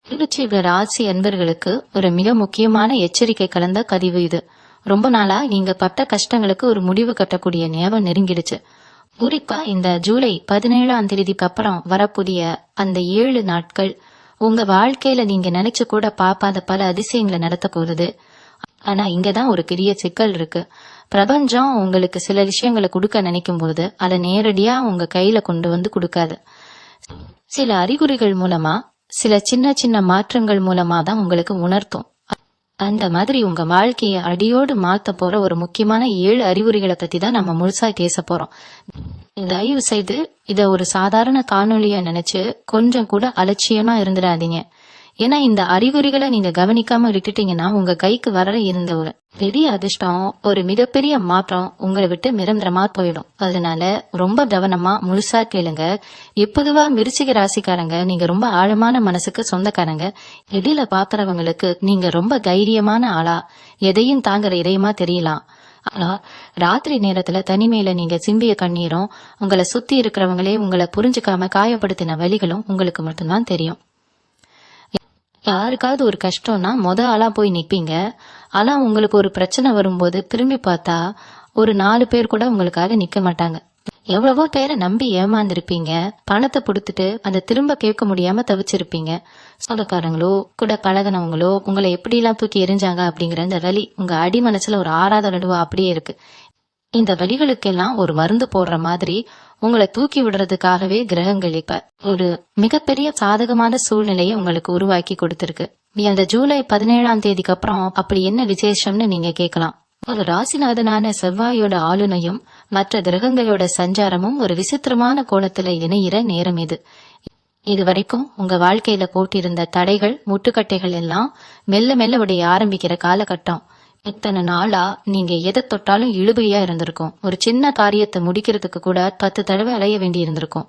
விருச்சிக ராசி அன்பர்களுக்கு ஒரு மிக முக்கியமான எச்சரிக்கை கலந்த பதிவு இது. ரொம்ப நாளா நீங்க பட்ட கஷ்டங்களுக்கு ஒரு முடிவு கட்டக்கூடிய நேரம் நெருங்கிடுச்சு. குறிப்பா இந்த ஜூலை 17ஆம் தேதிக்கு அப்புறம் வரக்கூடிய அந்த 7 நாட்கள் உங்க வாழ்க்கையில நீங்க நினைச்சு கூட பார்க்காத பல அதிசயங்களை நடத்த போகுது. ஆனா இங்கதான் ஒரு பெரிய சிக்கல் இருக்கு. பிரபஞ்சம் உங்களுக்கு சில விஷயங்களை கொடுக்க நினைக்கும் போது அதை நேரடியா உங்க கையில கொண்டு வந்து கொடுக்காது. சில அறிகுறிகள் மூலமா, சில சின்ன சின்ன மாற்றங்கள் மூலமா தான் உங்களுக்கு உணர்த்தும். அந்த மாதிரி உங்க வாழ்க்கைய அடியோடு மாத்த போற ஒரு முக்கியமான 7 அறிகுறிகளை பத்தி தான் நம்ம முழுசா பேச போறோம். தயவு செய்து இத ஒரு சாதாரண காணொலியா நினைச்சு கொஞ்சம் கூட அலட்சியமா இருந்துடாதீங்க. ஏன்னா இந்த அறிகுறிகளை நீங்க கவனிக்காம விட்டுட்டீங்கன்னா உங்க கைக்கு வர இருந்த ஒரு பெரிய அதிர்ஷ்டம், ஒரு மிகப்பெரிய மாற்றம் உங்களை விட்டு நிரந்தரமா போயிடும். அதனால ரொம்ப கவனமா முழுசா கேளுங்க. எப்பொதுவா விருச்சிக ராசிக்காரங்க நீங்க ரொம்ப ஆழமான மனசுக்கு சொந்தக்காரங்க. எதில பாக்குறவங்களுக்கு நீங்க ரொம்ப தைரியமான ஆளா, எதையும் தாங்குற இதயமா தெரியலாம். ஆனா ராத்திரி நேரத்துல தனிமையில நீங்க சிந்திய கண்ணீரும், உங்களை சுத்தி இருக்கிறவங்களே உங்களை புரிஞ்சுக்காம காயப்படுத்தின வலிகளும் உங்களுக்கு மட்டும்தான் தெரியும். யாருக்காவது ஒரு கஷ்டம்னா ஆளா போய் நிப்பீங்க. ஆனா உங்களுக்கு ஒரு பிரச்சனை வரும்போது திரும்பி பார்த்தா ஒரு 4 பேர் கூட உங்களுக்காக நிக்க மாட்டாங்க. எவ்வளவோ பேரை நம்பி ஏமாந்துருப்பீங்க. பணத்தை கொடுத்துட்டு அதை திரும்ப கேட்க முடியாம தவிச்சிருப்பீங்க. சொந்தக்காரங்களோ கூட பழகினவங்களோ உங்களை எப்படி எல்லாம் தூக்கி எரிஞ்சாங்க அப்படிங்கிற இந்த வலி உங்க அடி மனசுல ஒரு ஆறாத நடுவா அப்படியே இருக்கு. இந்த வலிகளுக்கெல்லாம் ஒரு மருந்து போடுற மாதிரி உங்களை தூக்கி விடுறதுக்காகவே கிரகங்கள் இப்ப ஒரு மிகப்பெரிய சாதகமான சூழ்நிலையை உங்களுக்கு உருவாக்கி கொடுத்திருக்கு. அந்த ஜூலை 17ஆம் தேதிக்கு அப்புறம் அப்படி என்ன விசேஷம்னு நீங்க கேட்கலாம். ஒரு ராசிநாதனான செவ்வாயோட ஆளுனையும் மற்ற கிரகங்களோட சஞ்சாரமும் ஒரு விசித்திரமான கோணத்துல இணையிற நேரம் இது. இதுவரைக்கும் உங்க வாழ்க்கையில போட்டிருந்த தடைகள், முட்டுக்கட்டைகள் எல்லாம் மெல்ல மெல்ல உடைய ஆரம்பிக்கிற காலகட்டம். இத்தனை நாளா நீங்க எதை தொட்டாலும் இழுபறியா இருந்திருக்கும். ஒரு சின்ன காரியத்தை முடிக்கிறதுக்கு கூட 10 தடவை அலைய வேண்டி இருந்திருக்கும்.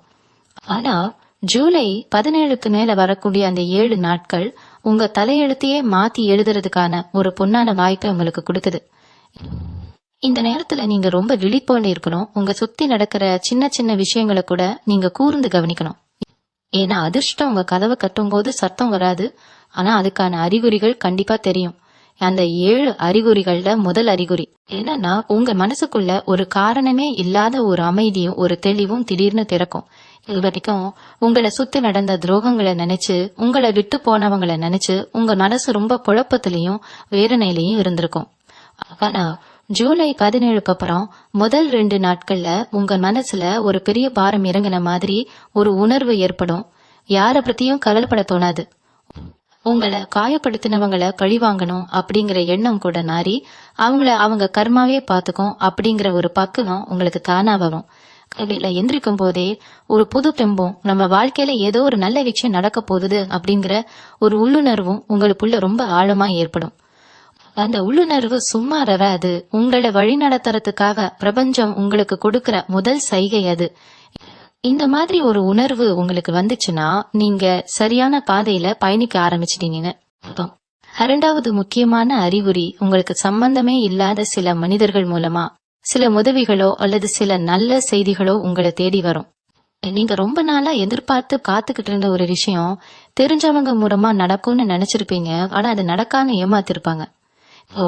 ஆனா ஜூலை 17க்கு மேல வரக்கூடிய அந்த 7 நாட்கள் உங்க தலையெழுத்தையே மாத்தி எழுதுறதுக்கான ஒரு பொன்னான வாய்ப்பை உங்களுக்கு கொடுக்குது. இந்த நேரத்துல நீங்க ரொம்ப விழிப்போல இருக்கணும். உங்க சுத்தி நடக்கிற சின்ன சின்ன விஷயங்களை கூட நீங்க கூர்ந்து கவனிக்கணும். ஏன்னா அதிர்ஷ்டம் உங்க கதவை கட்டும் போது சத்தம் வராது. ஆனா அதுக்கான அறிகுறிகள் கண்டிப்பா தெரியும். அந்த 7 அறிகுறிகள்ல முதல் அறிகுறி என்னன்னா, உங்க மனசுக்குள்ள ஒரு காரணமே இல்லாத ஒரு அமைதியும் ஒரு தெளிவும் திடீர்னு திறக்கும். இது வரைக்கும் உங்களை சுத்தி நடந்த துரோகங்களை நினைச்சு, உங்களை விட்டு போனவங்களை நினைச்சு உங்க மனசு ரொம்ப குழப்பத்திலையும் வேதனையிலையும் இருந்திருக்கும். ஆனா ஜூலை 17க்கு அப்புறம் முதல் 2 நாட்கள்ல உங்க மனசுல ஒரு பெரிய பாரம் இறங்கின மாதிரி ஒரு உணர்வு ஏற்படும். யார பத்தியும் கவலைப்பட தோணாது. உங்களை காயப்படுத்தினவங்களை பழிவாங்கணும் அப்படிங்கிற எண்ணம் கூட நாரி அவங்க கர்மாவே பாத்துக்கும் அப்படிங்கிற ஒரு பக்குவம் உங்களுக்கு தானா வரும். கையில எந்திரிக்கும் போதே ஒரு புது தெம்பும், நம்ம வாழ்க்கையில ஏதோ ஒரு நல்ல விஷயம் நடக்க போகுது அப்படிங்கிற ஒரு உள்ளுணர்வும் உங்களுக்குள்ள ரொம்ப ஆழமா ஏற்படும். அந்த உள்ளுணர்வு சும்மா வராது. உங்களை வழி நடத்துறதுக்காக பிரபஞ்சம் உங்களுக்கு கொடுக்கிற முதல் சைகை அது. இந்த மாதிரி ஒரு உணர்வு உங்களுக்கு வந்துச்சுன்னா நீங்க சரியான பாதையில பயணிக்க ஆரம்பிச்சிட்டீங்கன்னு அர்த்தம். 2வது முக்கியமான அறிகுறி, உங்களுக்கு சம்பந்தமே இல்லாத சில மனிதர்கள் மூலமா சில உதவிகளோ அல்லது சில நல்ல செய்திகளோ உங்களை தேடி வரும். நீங்க ரொம்ப நாளா எதிர்பார்த்து காத்துக்கிட்டு இருந்த ஒரு விஷயம் தெரிஞ்சவங்க மூலமா நடக்கும்னு நினைச்சிருப்பீங்க. ஆனா அது நடக்காம ஏமாத்திருப்பாங்க. இப்போ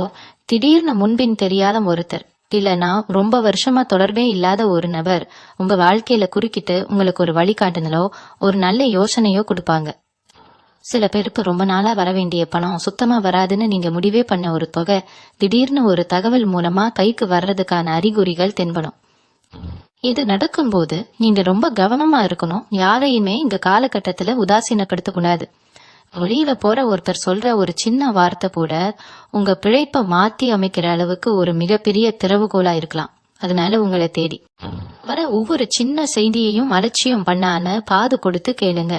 திடீர்னு முன்பின் தெரியாத ஒருத்தர், இல்லனா ரொம்ப வருஷமா தொடர்பே இல்லாத ஒரு நபர் உங்க வாழ்க்கையில குறுக்கிட்டு உங்களுக்கு ஒரு வழிகாட்டுதலோ ஒரு நல்ல யோசனையோ கொடுப்பாங்க. சில பேருக்கு ரொம்ப நாளா வர வேண்டிய பணம் சுத்தமா வராதுன்னு நீங்க முடிவே பண்ண ஒரு தொகை திடீர்னு ஒரு தகவல் மூலமா கைக்கு வர்றதுக்கான அறிகுறிகள் தென்படும். இது நடக்கும்போது நீங்க ரொம்ப கவனமா இருக்கணும். யாரையுமே இந்த காலகட்டத்துல உதாசீனப்படுத்த கூடாது. வெளியில போற ஒருத்தர் சொல்ற ஒரு சின்ன வார்த்தை கூட உங்க பிழைப்பை மாத்தி அமைக்கிற அளவுக்கு ஒரு மிகப்பெரிய திறவுகோலா இருக்கலாம். அதனால உங்களை தேடி வர ஒவ்வொரு சின்ன செய்தியையும் அலட்சியம் பண்ணாம காது கொடுத்து கேளுங்க.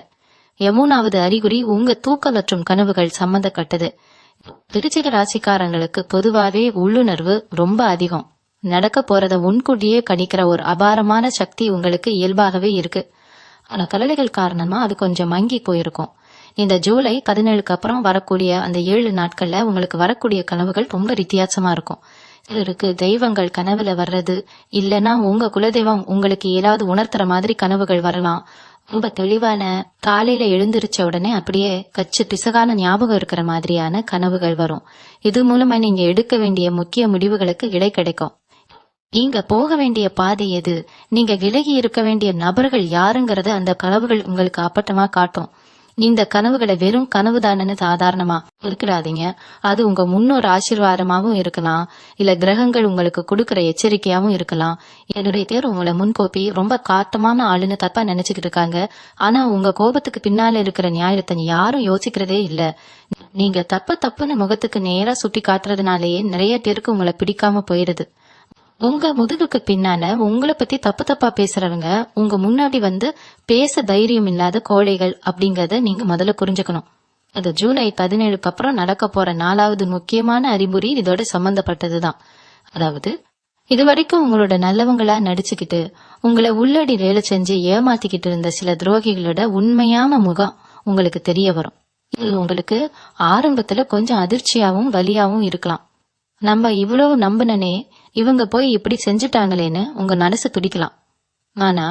3வது அறிகுறி, உங்க தூக்க மற்றும் கனவுகள் சம்பந்தப்பட்டது. விருச்சிக ராசிக்காரங்களுக்கு பொதுவாவே உள்ளுணர்வு ரொம்ப அதிகம். நடக்க போறத முன்கூட்டியே கணிக்கிற ஒரு அபாரமான சக்தி உங்களுக்கு இயல்பாகவே இருக்கு. ஆனா கவலைகள் காரணமா அது கொஞ்சம் மங்கி போயிருக்கும். இந்த ஜூலை 17க்கு அப்புறம் வரக்கூடிய அந்த 7 நாட்கள்ல உங்களுக்கு வரக்கூடிய கனவுகள் ரொம்ப வித்தியாசமா இருக்கும். சிலருக்கு தெய்வங்கள் கனவுல வர்றது, இல்லைன்னா உங்க குலதெய்வம் உங்களுக்கு ஏதாவது உணர்த்துற மாதிரி கனவுகள் வரலாம். ரொம்ப தெளிவான, காலையில எழுந்திருச்ச உடனே அப்படியே கச்சு பிசகான ஞாபகம் இருக்கிற மாதிரியான கனவுகள் வரும். இது மூலமா நீங்க எடுக்க வேண்டிய முக்கிய முடிவுகளுக்கு விடை கிடைக்கும். நீங்க போக வேண்டிய பாதை எது, நீங்க விலகி இருக்க வேண்டிய நபர்கள் யாருங்கறத அந்த கனவுகள் உங்களுக்கு அப்பட்டமா காட்டும். இந்த கனவுகளை வெறும் கனவுதானன்னு சாதாரணமா ஒதுக்கிடாதீங்க. அது உங்க முன்னோர் ஆசீர்வாதமாவும் இருக்கலாம், இல்ல கிரகங்கள் உங்களுக்கு கொடுக்கற எச்சரிக்கையாவும் இருக்கலாம். என்னுடைய பேர் உங்களை முன்கோப்பி ரொம்ப காட்டமான ஆளுன்னு தப்பா நினைச்சுக்கிட்டு இருக்காங்க. ஆனா உங்க கோபத்துக்கு பின்னால இருக்கிற நியாயத்தை யாரும் யோசிக்கிறதே இல்ல. நீங்க தப்புன்னு முகத்துக்கு நேரா சுட்டி காட்டுறதுனாலேயே நிறைய பேருக்கு உங்களை பிடிக்காம போயிடுது. உங்க முதுகுக்கு பின்னால உங்களை பத்தி தப்பா பேசுறவங்க உங்க முன்னாடி வந்து பேச தைரியம் இல்லாத கோழைகள் அப்படிங்கறத நீங்க முதல்ல புரிஞ்சுக்கணும். அது ஜூலை 17க்கு அப்புறம் நடக்க போற 4வது முக்கியமான அறிகுறி இதோட சம்பந்தப்பட்டதுதான். அதாவது இதுவரைக்கும் உங்களோட நல்லவங்களா நடிச்சுக்கிட்டு உங்களை உள்ளடி வேலை செஞ்சு ஏமாத்திக்கிட்டு இருந்த சில துரோகிகளோட உண்மையான முகம் உங்களுக்கு தெரிய வரும். இது உங்களுக்கு ஆரம்பத்துல கொஞ்சம் அதிர்ச்சியாவும் வலியாவும் இருக்கலாம். நம்ம இவ்வளவு நம்பினனே, இவங்க போய் இப்படி செஞ்சுட்டாங்களேன்னு உங்க மனசு துடிக்கலாம். ஆனா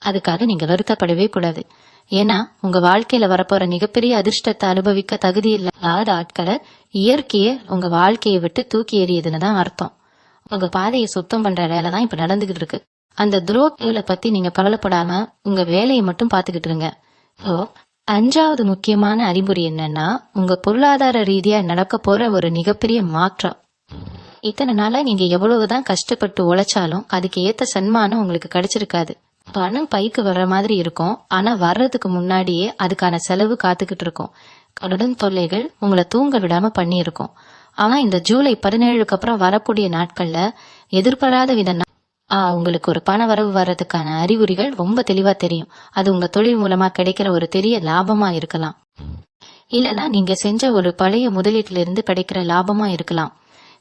அதுக்காக நீங்க வருத்தப்படவே கூடாது. ஏன்னா உங்க வாழ்க்கையில வரப்போற மிகப்பெரிய அதிர்ஷ்டத்தை அனுபவிக்க தகுதி இல்லாத ஆட்களை இயற்கையே உங்க வாழ்க்கையை விட்டு தூக்கி எறியுதுன்னு தான் அர்த்தம். உங்க பாதையை சுத்தம் பண்ற வேலை தான் இப்ப நடந்துகிட்டு இருக்கு. அந்த துரோகிகளை பத்தி நீங்க கவலைப்படாம உங்க வேலையை மட்டும் பாத்துக்கிட்டு இருங்க. 5வது முக்கியமான அறிகுறி என்னன்னா, உங்க பொருளாதார ரீதியா நடக்க போற ஒரு மிகப்பெரிய மாற்றம். இத்தனை நாளா நீங்க எவ்வளவுதான் கஷ்டப்பட்டு உழைச்சாலும் அதுக்கு ஏத்த சன்மானம் உங்களுக்கு கிடைச்சிருக்காது. பணம் பைக்கு வர்ற மாதிரி இருக்கும், ஆனா வர்றதுக்கு முன்னாடியே அதுக்கான செலவு காத்துக்கிட்டு இருக்கும். கடன் தொல்லைகள் உங்களை தூங்க விடாம பண்ணி இருக்கும். ஆனா இந்த ஜூலை 17க்கு அப்புறம் வரக்கூடிய நாட்கள்ல எதிர்பாராத வித உங்களுக்கு ஒரு பண வரவு வர்றதுக்கான அறிகுறிகள் ரொம்ப தெளிவா தெரியும். அது உங்க தொழில் மூலமா கிடைக்கிற ஒரு பெரிய லாபமா இருக்கலாம், இல்லனா நீங்க செஞ்ச ஒரு பழைய முதலீட்டுல இருந்து கிடைக்கிற லாபமா இருக்கலாம்.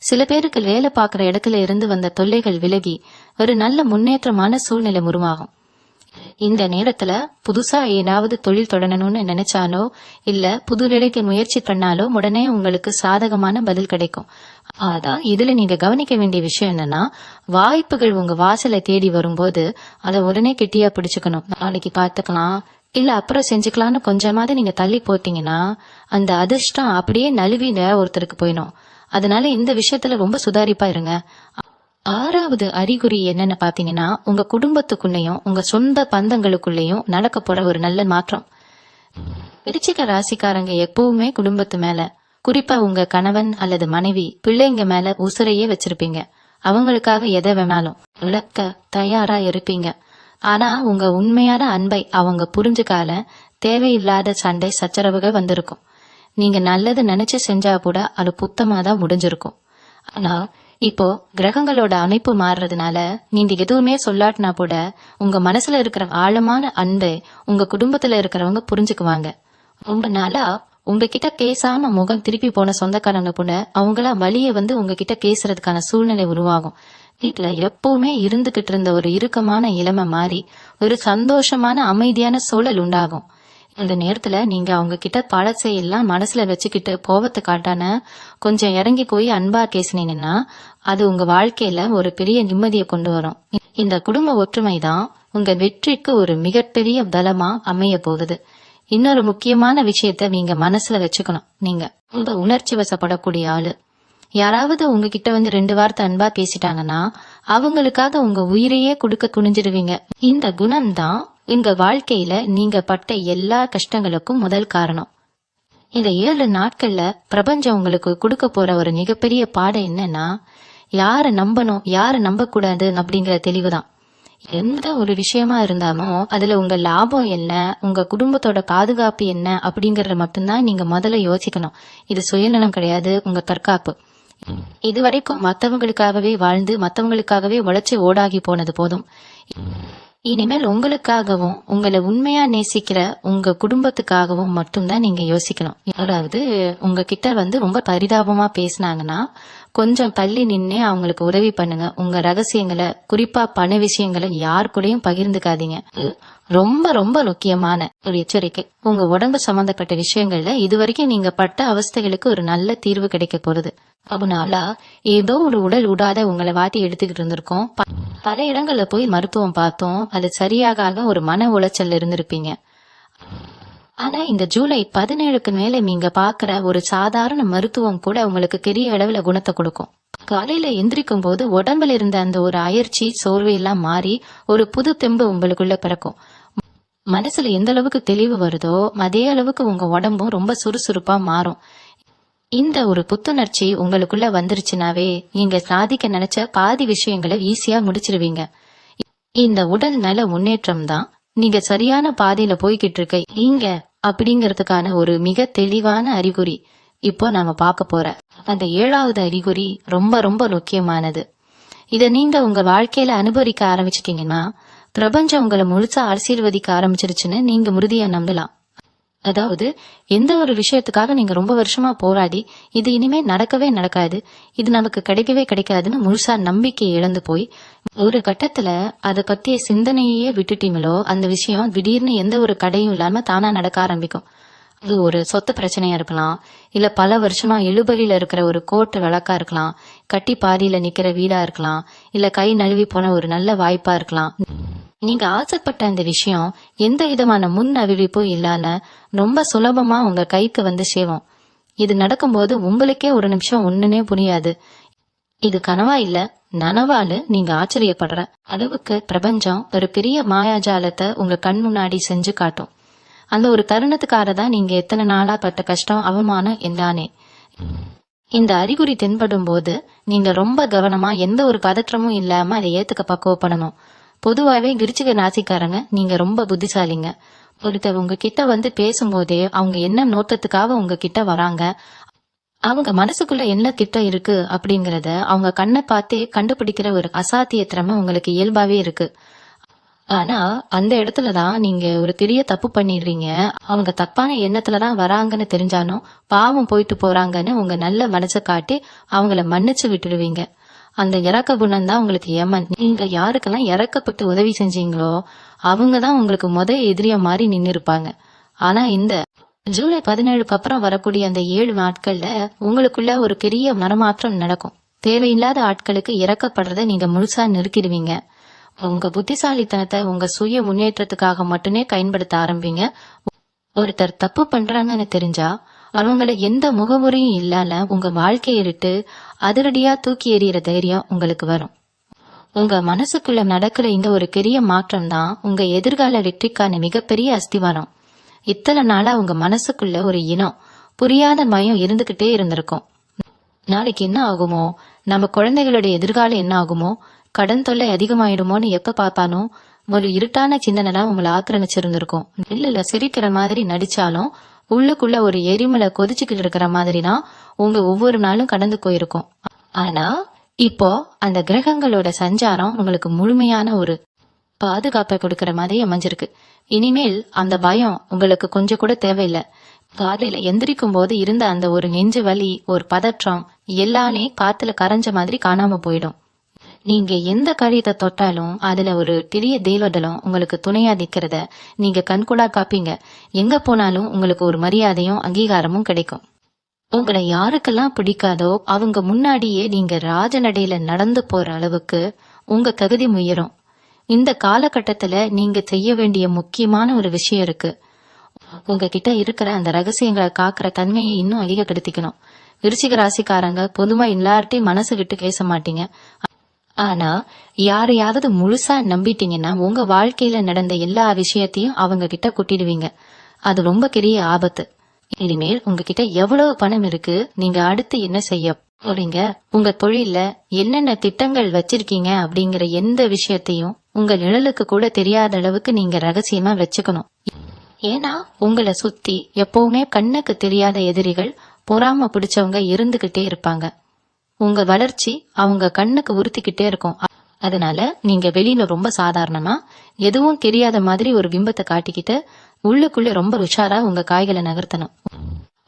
சில பேருக்கு வேலை பார்க்கிற இடத்துல இருந்து வந்த தொல்லைகள் விலகி ஒரு நல்ல முன்னேற்றமான சூழ்நிலை உருவாகும். இந்த நேரத்துல புதுசா ஏதாவது தொழில் தொடரணும்னு நினைச்சாலோ இல்ல புது வேலைக்கு முயற்சி பண்ணாலோ உடனே உங்களுக்கு சாதகமான பதில் கிடைக்கும். அதான் இதுல நீங்க கவனிக்க வேண்டிய விஷயம் என்னன்னா, வாய்ப்புகள் உங்க வாசலை தேடி வரும்போது அதை உடனே கெட்டியா பிடிச்சுக்கணும். நாளைக்கு பாத்துக்கலாம் இல்ல அப்புறம் செஞ்சுக்கலாம்னு கொஞ்சமாவது நீங்க தள்ளி போட்டீங்கன்னா அந்த அதிர்ஷ்டம் அப்படியே நழுவி ஒருத்தருக்கு போயிடும். அதனால இந்த விஷயத்துல ரொம்ப சுதாரிப்பா இருங்க. 6வது அறிகுறி என்னன்னு பாத்தீங்கன்னா, உங்க குடும்பத்துக்குள்ளயும் உங்க சொந்த பந்தங்களுக்குள்ளயும் நடக்க போற ஒரு நல்ல மாற்றம். விருச்சிக ராசிக்காரங்க எப்பவுமே குடும்பத்து மேல, குறிப்பா உங்க கணவன் அல்லது மனைவி பிள்ளைங்க மேல உசுரையே வச்சிருப்பீங்க. அவங்களுக்காக எதை வேணாலும் இழக்க தயாரா இருப்பீங்க. ஆனா உங்க உண்மையான அன்பை அவங்க புரிஞ்சுக்கால தேவையில்லாத சண்டை சச்சரவுகள் வந்திருக்கும். நீங்க நல்லது நினைச்சு செஞ்சா கூட அது புத்தமாதான் முடிஞ்சிருக்கும். ஆனா இப்போ கிரகங்களோட அமைப்பு மாறுறதுனால நீங்க எதுவுமே சொல்லாட்டினா கூட உங்க மனசுல இருக்கிற ஆழமான அன்பை உங்க குடும்பத்துல இருக்கிறவங்க புரிஞ்சுக்குவாங்க. ரொம்ப நாளா உங்ககிட்ட பேசாம முகம் திருப்பி போன சொந்தக்காரங்க கூட அவங்களா வழிய வந்து உங்ககிட்ட பேசுறதுக்கான சூழ்நிலை உருவாகும். வீட்டுல எப்பவுமே இருந்துகிட்டு இருந்த ஒரு இறுக்கமான இளமை மாறி ஒரு சந்தோஷமான அமைதியான சூழல் உண்டாகும். இந்த நேரத்துல நீங்க அவங்க கிட்ட பழசை எல்லாம் மனசுல வச்சுக்கிட்டு கோபத்தை காட்டான கொஞ்சம் இறங்கி போய் அன்பா பேசினீங்கன்னா அது உங்க வாழ்க்கையில ஒரு பெரிய நிம்மதியை கொண்டு வரும். இந்த குடும்ப ஒற்றுமை தான் உங்க வெற்றிக்கு ஒரு மிகப்பெரிய பலமா அமைய போகுது. இன்னொரு முக்கியமான விஷயத்த நீங்க மனசுல வச்சுக்கணும். நீங்க ரொம்ப உணர்ச்சி வசப்படக்கூடிய ஆளு. யாராவது உங்ககிட்ட வந்து 2 வார்த்தை அன்பா பேசிட்டாங்கன்னா அவங்களுக்காக உங்க உயிரையே கொடுக்க துணிஞ்சிருவீங்க. இந்த குணம் தான் உங்க வாழ்க்கையில நீங்க பட்ட எல்லா கஷ்டங்களுக்கும் முதல் காரணம். இந்த 7 நாட்கள்ல பிரபஞ்சம் உங்களுக்கு கொடுக்க போற ஒரு மிகப்பெரிய பாடம் என்னன்னா, யார நம்பணும் யார நம்ப கூடாது அப்படிங்கிற தெளிவுதான். எந்த ஒரு விஷயமா இருந்தாலும் அதுல உங்க லாபம் என்ன, உங்க குடும்பத்தோட பாதுகாப்பு என்ன அப்படிங்கறத மட்டும்தான் நீங்க முதல்ல யோசிக்கணும். இது சுயநலம் கிடையாது, உங்க தற்காப்பு. இதுவரைக்கும் மத்தவங்களுக்காகவே வாழ்ந்து மத்தவங்களுக்காகவே உழைச்சு ஓடாகி போனது போதும். இனிமேல் உங்களுக்காகவும் உங்களை உண்மையா நேசிக்கிற உங்க குடும்பத்துக்காகவும் மட்டும்தான் நீங்க யோசிக்கணும். அதாவது உங்ககிட்ட வந்து ரொம்ப பரிதாபமா பேசினாங்கன்னா கொஞ்சம் தள்ளி நின்னே அவங்களுக்கு உதவி பண்ணுங்க. உங்க ரகசியங்களை குறிப்பா பண விஷயங்களை யார் கூடயும் பகிர்ந்துக்காதீங்க. ரொம்ப ரொம்ப முக்கியமான ஒரு எச்சரிக்கை. உங்க உடம்பு சம்பந்தப்பட்ட விஷயங்கள்ல இதுவரைக்கும் நீங்க பட்ட அவஸ்தைகளுக்கு ஒரு நல்ல தீர்வு கிடைக்க போறது. அதனால ஏதோ ஒரு உடல் உடாத உங்களை வாட்டி எடுத்துக்கிட்டு இருந்திருக்கோம். பல இடங்கள்ல போய் மருத்துவம் பார்த்தோம், அது சரியாக ஒரு மன உளைச்சல் இருந்திருப்பீங்க. ஆனா இந்த ஜூலை 17க்கு மேல நீங்க பாக்குற ஒரு சாதாரண மருத்துவம் கூட உங்களுக்கு பெரிய அளவுல குணத்தை கொடுக்கும். காலையில எந்திரிக்கும் போது உடம்புல இருந்த அந்த ஒரு அயற்சி சோர்வு எல்லாம் மாறி ஒரு புது தெம்பு உங்களுக்குள்ள பிறக்கும். மனசுல எந்த அளவுக்கு தெளிவு வருதோ அதே அளவுக்கு உங்க உடம்பும் ரொம்ப சுறுசுறுப்பா மாறும். இந்த ஒரு புத்துணர்ச்சி உங்களுக்குள்ள வந்துருச்சுனாவே நீங்க சாதிக்க நினைச்ச பாதி விஷயங்களை ஈஸியா முடிச்சிருவீங்க. இந்த உடல் நல முன்னேற்றம் தான் நீங்க சரியான பாதையில போய்கிட்டு இருக்க இங்க அப்படிங்கறதுக்கான ஒரு மிக தெளிவான அறிகுறி இப்போ நாம பார்க்க போற அந்த 7வது அறிகுறி ரொம்ப ரொம்ப முக்கியமானது. இத நீங்க உங்க வாழ்க்கையில அனுபவிக்க ஆரம்பிச்சிட்டீங்கன்னா பிரபஞ்சம் உங்களை முழுசா ஆசீர்வதிக்க ஆரம்பிச்சிருச்சுன்னு நீங்க உறுதியா நம்பலாம். அதாவது எந்த ஒரு விஷயத்துக்காக நீங்க ரொம்ப வருஷமா போராடி இது இனிமே நடக்கவே நடக்காது, இது நமக்கு கிடைக்கவே கிடைக்காதுன்னு முழுசா நம்பிக்கை இழந்து போய் ஒரு கட்டத்துல அத பத்திய சிந்தனையே விட்டுட்டீங்களோ அந்த விஷயம் திடீர்னு எந்த ஒரு கடையும் இல்லாம தானா நடக்க ஆரம்பிக்கும். அது ஒரு சொத்து பிரச்சனையா இருக்கலாம், இல்ல பல வருஷமா இழுபறியில இருக்கிற ஒரு கோர்ட் வழக்கா இருக்கலாம், கட்டி பாதியில நிக்கிற வீடா இருக்கலாம், இல்ல கை நழுவி போன ஒரு நல்ல வாய்ப்பா இருக்கலாம். நீங்க ஆசைப்பட்ட அந்த விஷயம் எந்த விதமான முன் அறிவிப்பும் இல்லாம ரொம்ப சுலபமா உங்க கைக்கு வந்து சேரும். இது நடக்கும்போது உங்களுக்கே ஒரு நிமிஷம் ஒண்ணுனே புரியாது, இது கனவா இல்ல நனவான்னு நீங்க ஆச்சரியப்படுற அளவுக்கு பிரபஞ்சம் ஒரு பெரிய மாயாஜாலத்தை உங்க கண் முன்னாடி செஞ்சு காட்டும். அந்த ஒரு தருணத்துக்காக தான் நீங்க எத்தனை நாளா பட்ட கஷ்டம் அவமானம் எல்லானே. இந்த அறிகுறி தென்படும் போது நீங்க ரொம்ப கவனமா எந்த ஒரு பதற்றமும் இல்லாம அதை ஏத்துக்க பக்குவப்படணும். பொதுவாவே விருச்சிக ராசிக்காரங்க நீங்க ரொம்ப புத்திசாலிங்க. ஒருத்தர் உங்ககிட்ட வந்து பேசும்போதே அவங்க என்ன நோக்கத்துக்காக உங்ககிட்ட வராங்க, அவங்க மனசுக்குள்ள என்ன திட்டம் இருக்கு அப்படிங்கறத அவங்க கண்ணை பார்த்தே கண்டுபிடிக்கிற ஒரு அசாத்திய திறமை உங்களுக்கு இயல்பாவே இருக்கு. ஆனா அந்த இடத்துலதான் நீங்க ஒரு பெரிய தப்பு பண்ணிடுறீங்க. அவங்க தப்பான எண்ணத்துலதான் வராங்கன்னு தெரிஞ்சாலும் பாவம் போயிட்டு போறாங்கன்னு உங்க நல்ல மனசை காட்டி அவங்கள மன்னிச்சு விட்டுடுவீங்க. அந்த இறக்க குணம் தான் உங்களுக்கு ஏமான். நீங்க யாருக்கெல்லாம் இறக்கப்பட்டு உதவி செஞ்சீங்களோ அவங்கதான் உங்களுக்கு எதிரியா மாறி நின்னு இருப்பாங்க. ஆனா இந்த ஜூலை 17க்கு அப்புறம் வரக்கூடிய அந்த 7 நாட்கள்ல உங்களுக்குள்ள ஒரு பெரிய மனமாற்றம் நடக்கும். தேவையில்லாத ஆட்களுக்கு இறக்கப்படுறத நீங்க முழுசா நிறுத்திடுவீங்க. உங்க புத்திசாலித்தனத்தை உங்க சுய முன்னேற்றத்துக்காக மட்டுமே பயன்படுத்த ஆரம்பிங்க. ஒருத்தர் தப்பு பண்றாங்கன்னு தெரிஞ்சா அவங்கள எந்த முகமுறையும் இல்லாம உங்க வாழ்க்கையை விட்டு அதிரடியா தூக்கி எறிகிற தைரியம் உங்களுக்கு வரும். உங்க மனசுக்குள்ள நடக்கிற இந்த ஒரு பெரிய மாற்றம் தான் உங்க எதிர்கால வெற்றிக்கான மிகப்பெரிய அஸ்திவாரம். இத்தனை நாளா உங்க மனசுக்குள்ள ஒரு இனம் புரியாத பயம் இருந்துகிட்டே இருந்திருக்கும். நாளைக்கு என்ன ஆகுமோ, நம்ம குழந்தைகளுடைய எதிர்காலம் என்ன ஆகுமோ, கடன் தொல்லை அதிகமாயிடுமோன்னு எப்ப பார்த்தாலும் ஒரு இருட்டான சிந்தனை உங்களை ஆக்கிரமிச்சிருந்திருக்கும். இல்ல சிரிக்கிற மாதிரி நடிச்சாலும் உள்ளுக்குள்ள ஒரு எரிமலை கொதிச்சுக்கிட்டு இருக்கிற மாதிரிதான் உங்க ஒவ்வொரு நாளும் கடந்து போயிருக்கும். ஆனா இப்போ அந்த கிரகங்களோட சஞ்சாரம் உங்களுக்கு முழுமையான ஒரு பாதுகாப்பை கொடுக்கற மாதிரி அமைஞ்சிருக்கு. இனிமேல் அந்த பயம் உங்களுக்கு கொஞ்சம் கூட தேவையில்லை. காலையில எந்திரிக்கும் போது இருந்த அந்த ஒரு நெஞ்சு வலி, ஒரு பதற்றம் எல்லாமே காத்துல கரைஞ்ச மாதிரி காணாம போயிடும். நீங்க எந்த காரியத்தை தொட்டாலும் அதுல ஒரு பெரிய தெய்வதலம் உங்களுக்கு துணையா நிக்கிறத நீங்க கண்கூடா காப்பீங்க. எங்க போனாலும் உங்களுக்கு ஒரு மரியாதையும் அங்கீகாரமும் கிடைக்கும். உங்களை யாருக்கெல்லாம் பிடிக்காதோ அவங்க முன்னாடியே நீங்க ராஜநடையில நடந்து போற அளவுக்கு உங்க தகுதி உயரும். இந்த காலகட்டத்துல நீங்க செய்ய வேண்டிய முக்கியமான ஒரு விஷயம் இருக்கு. உங்ககிட்ட இருக்கிற அந்த ரகசியங்களை காக்குற தன்மையை இன்னும் அதிகப்படுத்திக்கணும். விருச்சிக ராசிக்காரங்க பொதுவா எல்லார்ட்டையும் மனசு விட்டு பேச மாட்டீங்க. ஆனா யாரையாவது முழுசா நம்பிட்டீங்கன்னா உங்க வாழ்க்கையில நடந்த எல்லா விஷயத்தையும் அவங்க கிட்ட கொட்டிடுவீங்க. அது ரொம்ப பெரிய ஆபத்து. இனிமேல் உங்ககிட்ட எவ்வளவு பணம் இருக்கு, நீங்க அடுத்து என்ன செய்ய போறீங்க, உங்க தொழில என்னென்ன திட்டங்கள் வச்சிருக்கீங்க அப்படிங்கிற எந்த விஷயத்தையும் உங்க நிழலுக்கு கூட தெரியாத அளவுக்கு நீங்க ரகசியமா வச்சுக்கணும். ஏன்னா உங்களை சுத்தி எப்பவுமே கண்ணுக்கு தெரியாத எதிரிகள், பொறாம பிடிச்சவங்க இருந்துகிட்டே இருப்பாங்க. உங்க வளர்ச்சி அவங்க கண்ணுக்கு உறுத்திக்கிட்டே இருக்கும். அதனால நீங்க வெளியில ரொம்ப சாதாரணமா எதுவும் தெரியாத மாதிரி ஒரு பிம்பத்தை காட்டிக்கிட்டு உள்ளுக்குள்ள ரொம்ப உஷாரா உங்க காய்களை நகர்த்தணும்.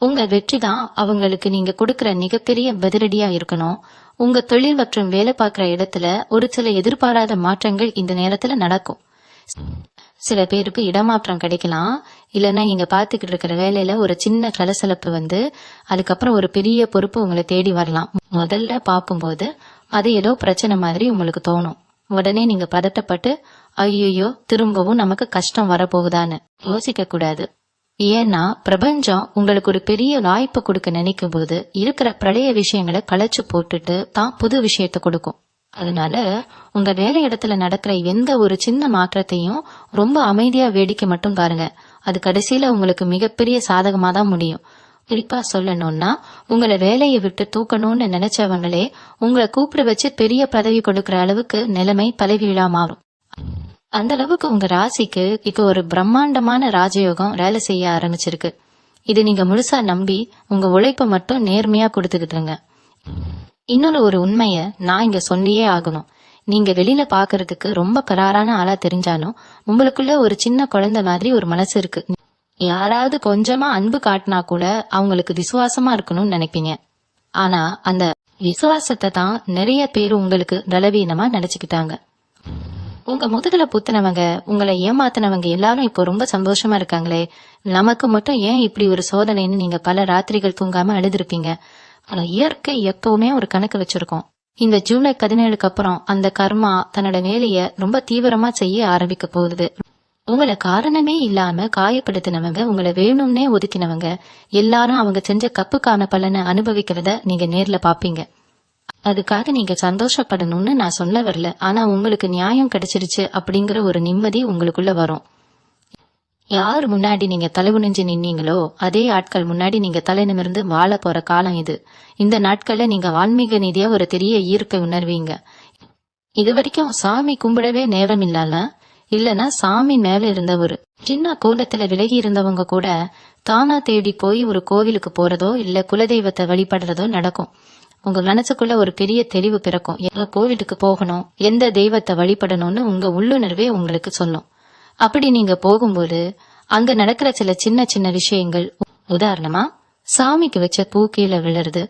உங்க வெற்றி தான் அவங்களுக்கு நீங்க கொடுக்கற மிகப்பெரிய பதிலடியா இருக்கணும். உங்க தொழில் மற்றும் வேலை பார்க்கிற இடத்துல ஒரு சில எதிர்பாராத மாற்றங்கள் இந்த நேரத்துல நடக்கும். சில பேருக்கு இடமாற்றம் கிடைக்கலாம், இல்லைன்னா நீங்க பாத்துக்கிட்டு இருக்கிற வேலையில ஒரு சின்ன சலசலப்பு வந்து அதுக்கப்புறம் ஒரு பெரிய பொறுப்பு உங்களை தேடி வரலாம். முதல்ல பார்க்கும்போது அது ஏதோ பிரச்சனை மாதிரி உங்களுக்கு தோணும். உடனே நீங்க பதட்டப்பட்டு ஐயோ திரும்பவும் நமக்கு கஷ்டம் வரப்போகுதான்னு யோசிக்க கூடாது. ஏன்னா பிரபஞ்சம் உங்களுக்கு ஒரு பெரிய வாய்ப்பு கொடுக்க நினைக்கும் போது இருக்கிற பழைய விஷயங்களை களைச்சு போட்டுட்டு தான் புது விஷயத்த கொடுக்கும். அதனால உங்க வேலை இடத்துல நடக்கிற எந்த ஒரு சின்ன மாற்றத்தையும் ரொம்ப அமைதியா வேடிக்கை மட்டும் பாருங்க. அது கடைசியில உங்களுக்கு மிகப்பெரிய சாதகமா தான் முடியும். குறிப்பா சொல்லணும்னா, உங்களை வேலையை விட்டு தூக்கணும்னு நினைச்சவங்களே உங்களை கூப்பிட வச்சு பெரிய பதவி கொடுக்கற அளவுக்கு நிலைமை பதவியிழா மாறும். அந்த அளவுக்கு உங்க ராசிக்கு இப்போ ஒரு பிரம்மாண்டமான ராஜயோகம் வேலை செய்ய ஆரம்பிச்சிருக்கு. இது நீங்க முழுசா நம்பி உங்க உழைப்ப மட்டும் நேர்மையா கொடுத்துக்கிட்டுருங்க. இன்னொரு ஒரு உண்மைய நான் இங்க சொல்லியே ஆகணும். நீங்க வெளியில பாக்குறதுக்கு ரொம்ப கராரான ஆளா தெரிஞ்சாலும் உங்களுக்குள்ள ஒரு சின்ன குழந்தை மாதிரி ஒரு மனசு இருக்கு. யாராவது கொஞ்சமா அன்பு காட்டினா கூட அவங்களுக்கு விசுவாசமா இருக்கணும்னு நினைப்பீங்க. ஆனா அந்த விசுவாசத்தை தான் நிறைய பேர் உங்களுக்கு பலவீனமா நினைச்சுக்கிட்டாங்க. உங்க முதுகுல புத்தினவங்க, உங்களை ஏமாத்தினவங்க எல்லாரும் இப்போ ரொம்ப சந்தோஷமா இருக்காங்களே, நமக்கு மட்டும் ஏன் இப்படி ஒரு சோதனைன்னு நீங்க பல ராத்திரிகள் தூங்காம அழுதுருப்பீங்க. ஆனா இயற்கை எப்பவுமே ஒரு கணக்கு வச்சிருக்கோம். இந்த ஜூலை 17க்கு அப்புறம் அந்த கர்மா தன்னோட வேலைய ரொம்ப தீவிரமா செய்ய ஆரம்பிக்க போகுது. உங்களை காரணமே இல்லாம காயப்படுத்தினவங்க, உங்களை வேணும்னே ஒதுக்கினவங்க எல்லாரும் அவங்க செஞ்ச கப்புக்கான பலனை அனுபவிக்கிறத நீங்க நேர்ல பாப்பீங்க. அதுக்காக நீங்க சந்தோஷப்படணும்னு நான் சொல்ல வரல. ஆனா உங்களுக்கு நியாயம் கிடைச்சிருச்சு அப்படிங்கிற ஒரு நிம்மதி உங்களுக்குள்ள வரும். யார் முன்னாடி நீங்க தலைகுனிஞ்சு நின்னீங்களோ அதே ஆட்கள் முன்னாடி நீங்க தலை நிமிர்ந்து வாழ போற காலம் இது. இந்த நாட்கள்ல நீங்க ஆன்மீக ரீதியா ஒரு பெரிய ஈர்ப்பை உணர்வீங்க. இது வரைக்கும் சாமி கும்பிடவே நேரம் இல்லனா சாமி மேல இருந்த ஒரு சின்ன கோலத்துல விலகி இருந்தவங்க கூட தானா தேடி போய் ஒரு கோவிலுக்கு போறதோ இல்ல குலதெய்வத்தை வழிபடுறதோ நடக்கும். உங்க மனசுக்குள்ள ஒரு பெரிய தெளிவு பிறக்கும். எந்த கோவிலுக்கு போகணும், எந்த தெய்வத்தை வழிபடணும்னு உங்க உள்ளுணர்வே உங்களுக்கு சொல்லும். அப்படி நீங்க போகும்போது அங்க நடக்கிற சில சின்ன சின்ன விஷயங்கள், உதாரணமா சாமிக்கு வச்ச பூ கீழே விழுறது,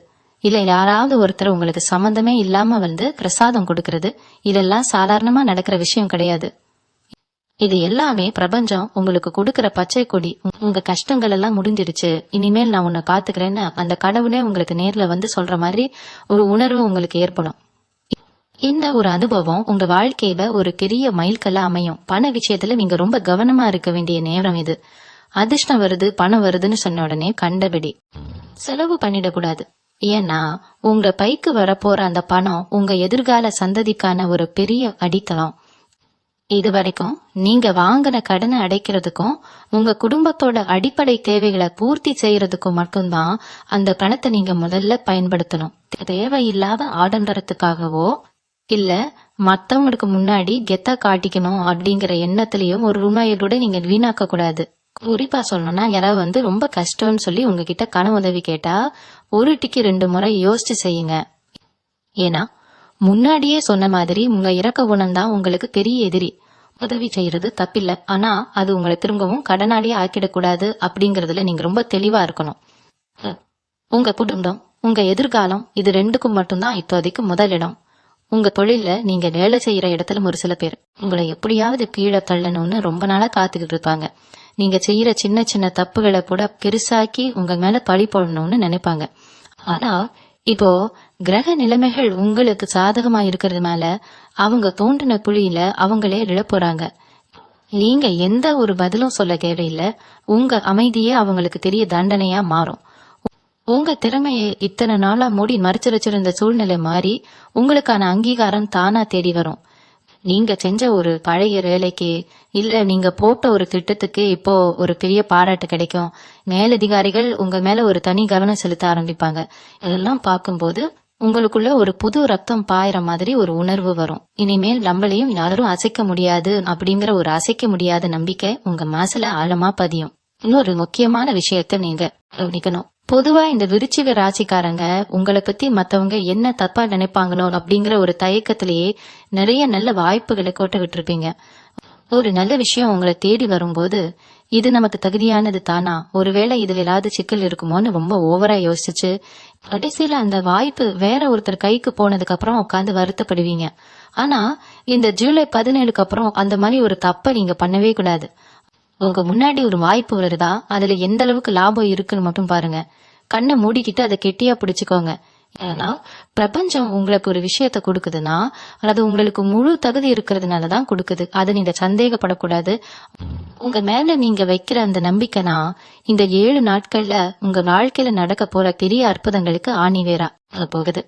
இல்ல யாராவது ஒருத்தர் உங்களுக்கு சம்பந்தமே இல்லாம வந்து பிரசாதம் கொடுக்கறது, இதெல்லாம் சாதாரணமா நடக்கிற விஷயம் கிடையாது. இது எல்லாமே பிரபஞ்சம் உங்களுக்கு கொடுக்கற பச்சை கொடி. உங்க கஷ்டங்கள் எல்லாம் முடிஞ்சிடுச்சு, இனிமேல் நான் உன்னை பாத்துக்கிறேன்னு அந்த கடவுளே உங்களுக்கு நேர்ல வந்து சொல்ற மாதிரி ஒரு உணர்வு உங்களுக்கு ஏற்படும். இந்த ஒரு அனுபவம் உங்க வாழ்க்கையில ஒரு பெரிய மைல்கல்ல அமையும். பண விஷயத்துல நீங்க ரொம்ப கவனமா இருக்க வேண்டிய நேரம் இது. அதிர்ஷ்டம் வருது, பணம் வருதுன்னு சொன்ன உடனே கண்டபடி செலவு பண்ணிடக்கூடாது. ஏன்னா உங்க பைக்கு வரப்போற அந்த பணம் உங்க எதிர்கால சந்ததிக்கான ஒரு பெரிய அடித்தளம். இது வரைக்கும் நீங்க வாங்கின கடனை அடைக்கிறதுக்கும் உங்க குடும்பத்தோட அடிப்படை தேவைகளை பூர்த்தி செய்யறதுக்கும் மட்டும்தான் அந்த பணத்தை நீங்க முதல்ல பயன்படுத்தணும். தேவையில்லாத ஆடம்பரத்துக்காகவோ இல்ல மத்தவங்களுக்கு முன்னாடி கெத்தா காட்டிக்கணும் அப்படிங்கிற எண்ணத்திலயும் ஒரு ரூபாயோட நீங்க வீணாக்க கூடாது. குறிப்பா சொல்லணும்னா, யாராவது வந்து ரொம்ப கஷ்டம்னு சொல்லி உங்ககிட்ட கடன் உதவி கேட்டா ஒரு டிக்கு 2 முறை யோசிச்சு செய்யுங்க. ஏன்னா முன்னாடியே சொன்ன மாதிரி உங்க இறக்க குணம் தான் உங்களுக்கு பெரிய எதிரி. உதவி செய்யறது தப்பில்லை, ஆனா அது உங்களை திரும்பவும் கடனாளியே ஆக்கிடக்கூடாது அப்படிங்கறதுல நீங்க ரொம்ப தெளிவா இருக்கணும். உங்க குடும்பம், உங்க எதிர்காலம், இது ரெண்டுக்கும் மட்டும்தான் இப்போதைக்கு முதலிடம். உங்க தொழில நீங்க வேலை செய்யற இடத்துல ஒரு சில பேர் உங்களை எப்படியாவது கீழே தள்ளணும்னு ரொம்ப நாளா காத்துக்கிட்டு இருப்பாங்க. நீங்க செய்யற சின்ன சின்ன தப்புகளை கூட பெருசாக்கி உங்க மேல பழி போடணும்னு நினைப்பாங்க. ஆனா இப்போ கிரக நிலைமைகள் உங்களுக்கு சாதகமா இருக்கிறதுனால அவங்க தோண்டின குழியில அவங்களே விழப்போறாங்க. நீங்க எந்த ஒரு பதிலும் சொல்ல தேவையில்லை. உங்க அமைதியே அவங்களுக்கு பெரிய தண்டனையா மாறும். உங்க திறமையை இத்தனை நாளா மூடி மறைச்சு வச்சிருந்த சூழ்நிலை மாறி உங்களுக்கான அங்கீகாரம் தானா தேடி வரும். நீங்க செஞ்ச ஒரு பழைய வேலைக்கு இல்ல நீங்க போட்ட ஒரு திட்டத்துக்கு இப்போ ஒரு பெரிய பாராட்டு கிடைக்கும். மேலதிகாரிகள் உங்க மேல ஒரு தனி கவனம் செலுத்த ஆரம்பிப்பாங்க. இதெல்லாம் பார்க்கும்போது உங்களுக்குள்ள ஒரு புது ரத்தம் பாயிற மாதிரி ஒரு உணர்வு வரும். இனிமேல் நம்மளையும் யாரும் அசைக்க முடியாது அப்படிங்கிற ஒரு அசைக்க முடியாத நம்பிக்கை உங்க மனசுல ஆழமா பதியும். இன்னொரு முக்கியமான விஷயத்த நீங்க கவனிக்கணும். பொதுவா இந்த விருச்சிக ராசிக்காரங்க உங்களை பத்தி மத்தவங்க என்ன தப்பா நினைப்பாங்களோ அப்படிங்கிற ஒரு தயக்கத்திலேயே நிறைய நல்ல வாய்ப்புகளை கோட்ட விட்டுருப்பீங்க. ஒரு நல்ல விஷயம் உங்களை தேடி வரும்போது இது நமக்கு தகுதியானது தானா, ஒருவேளை இதுல ஏதாவது சிக்கல் இருக்குமோன்னு ரொம்ப ஓவரா யோசிச்சு கடைசியில அந்த வாய்ப்பு வேற ஒருத்தர் கைக்கு போனதுக்கு அப்புறம் உட்காந்து வருத்தப்படுவீங்க. ஆனா இந்த ஜூலை 17க்கு அப்புறம் அந்த மாதிரி ஒரு தப்பை நீங்க பண்ணவே கூடாது. உங்க முன்னாடி ஒரு வாய்ப்பு வருதா, அதுல எந்த அளவுக்கு லாபம் இருக்குன்னு மட்டும் பாருங்க. கண்ணை மூடிக்கிட்டு அதை கெட்டியா பிடிச்சுக்கோங்க. ஏன்னா பிரபஞ்சம் உங்களுக்கு ஒரு விஷயத்த கொடுக்குதுன்னா அது உங்களுக்கு முழு தகுதி இருக்கிறதுனாலதான் கொடுக்குது. அதை நீங்க சந்தேகப்படக்கூடாது. உங்க மேல நீங்க வைக்கிற அந்த நம்பிக்கைனா இந்த 7 நாட்கள்ல உங்க வாழ்க்கையில நடக்க போற பெரிய அற்புதங்களுக்கு ஆணிவேரா போகுது.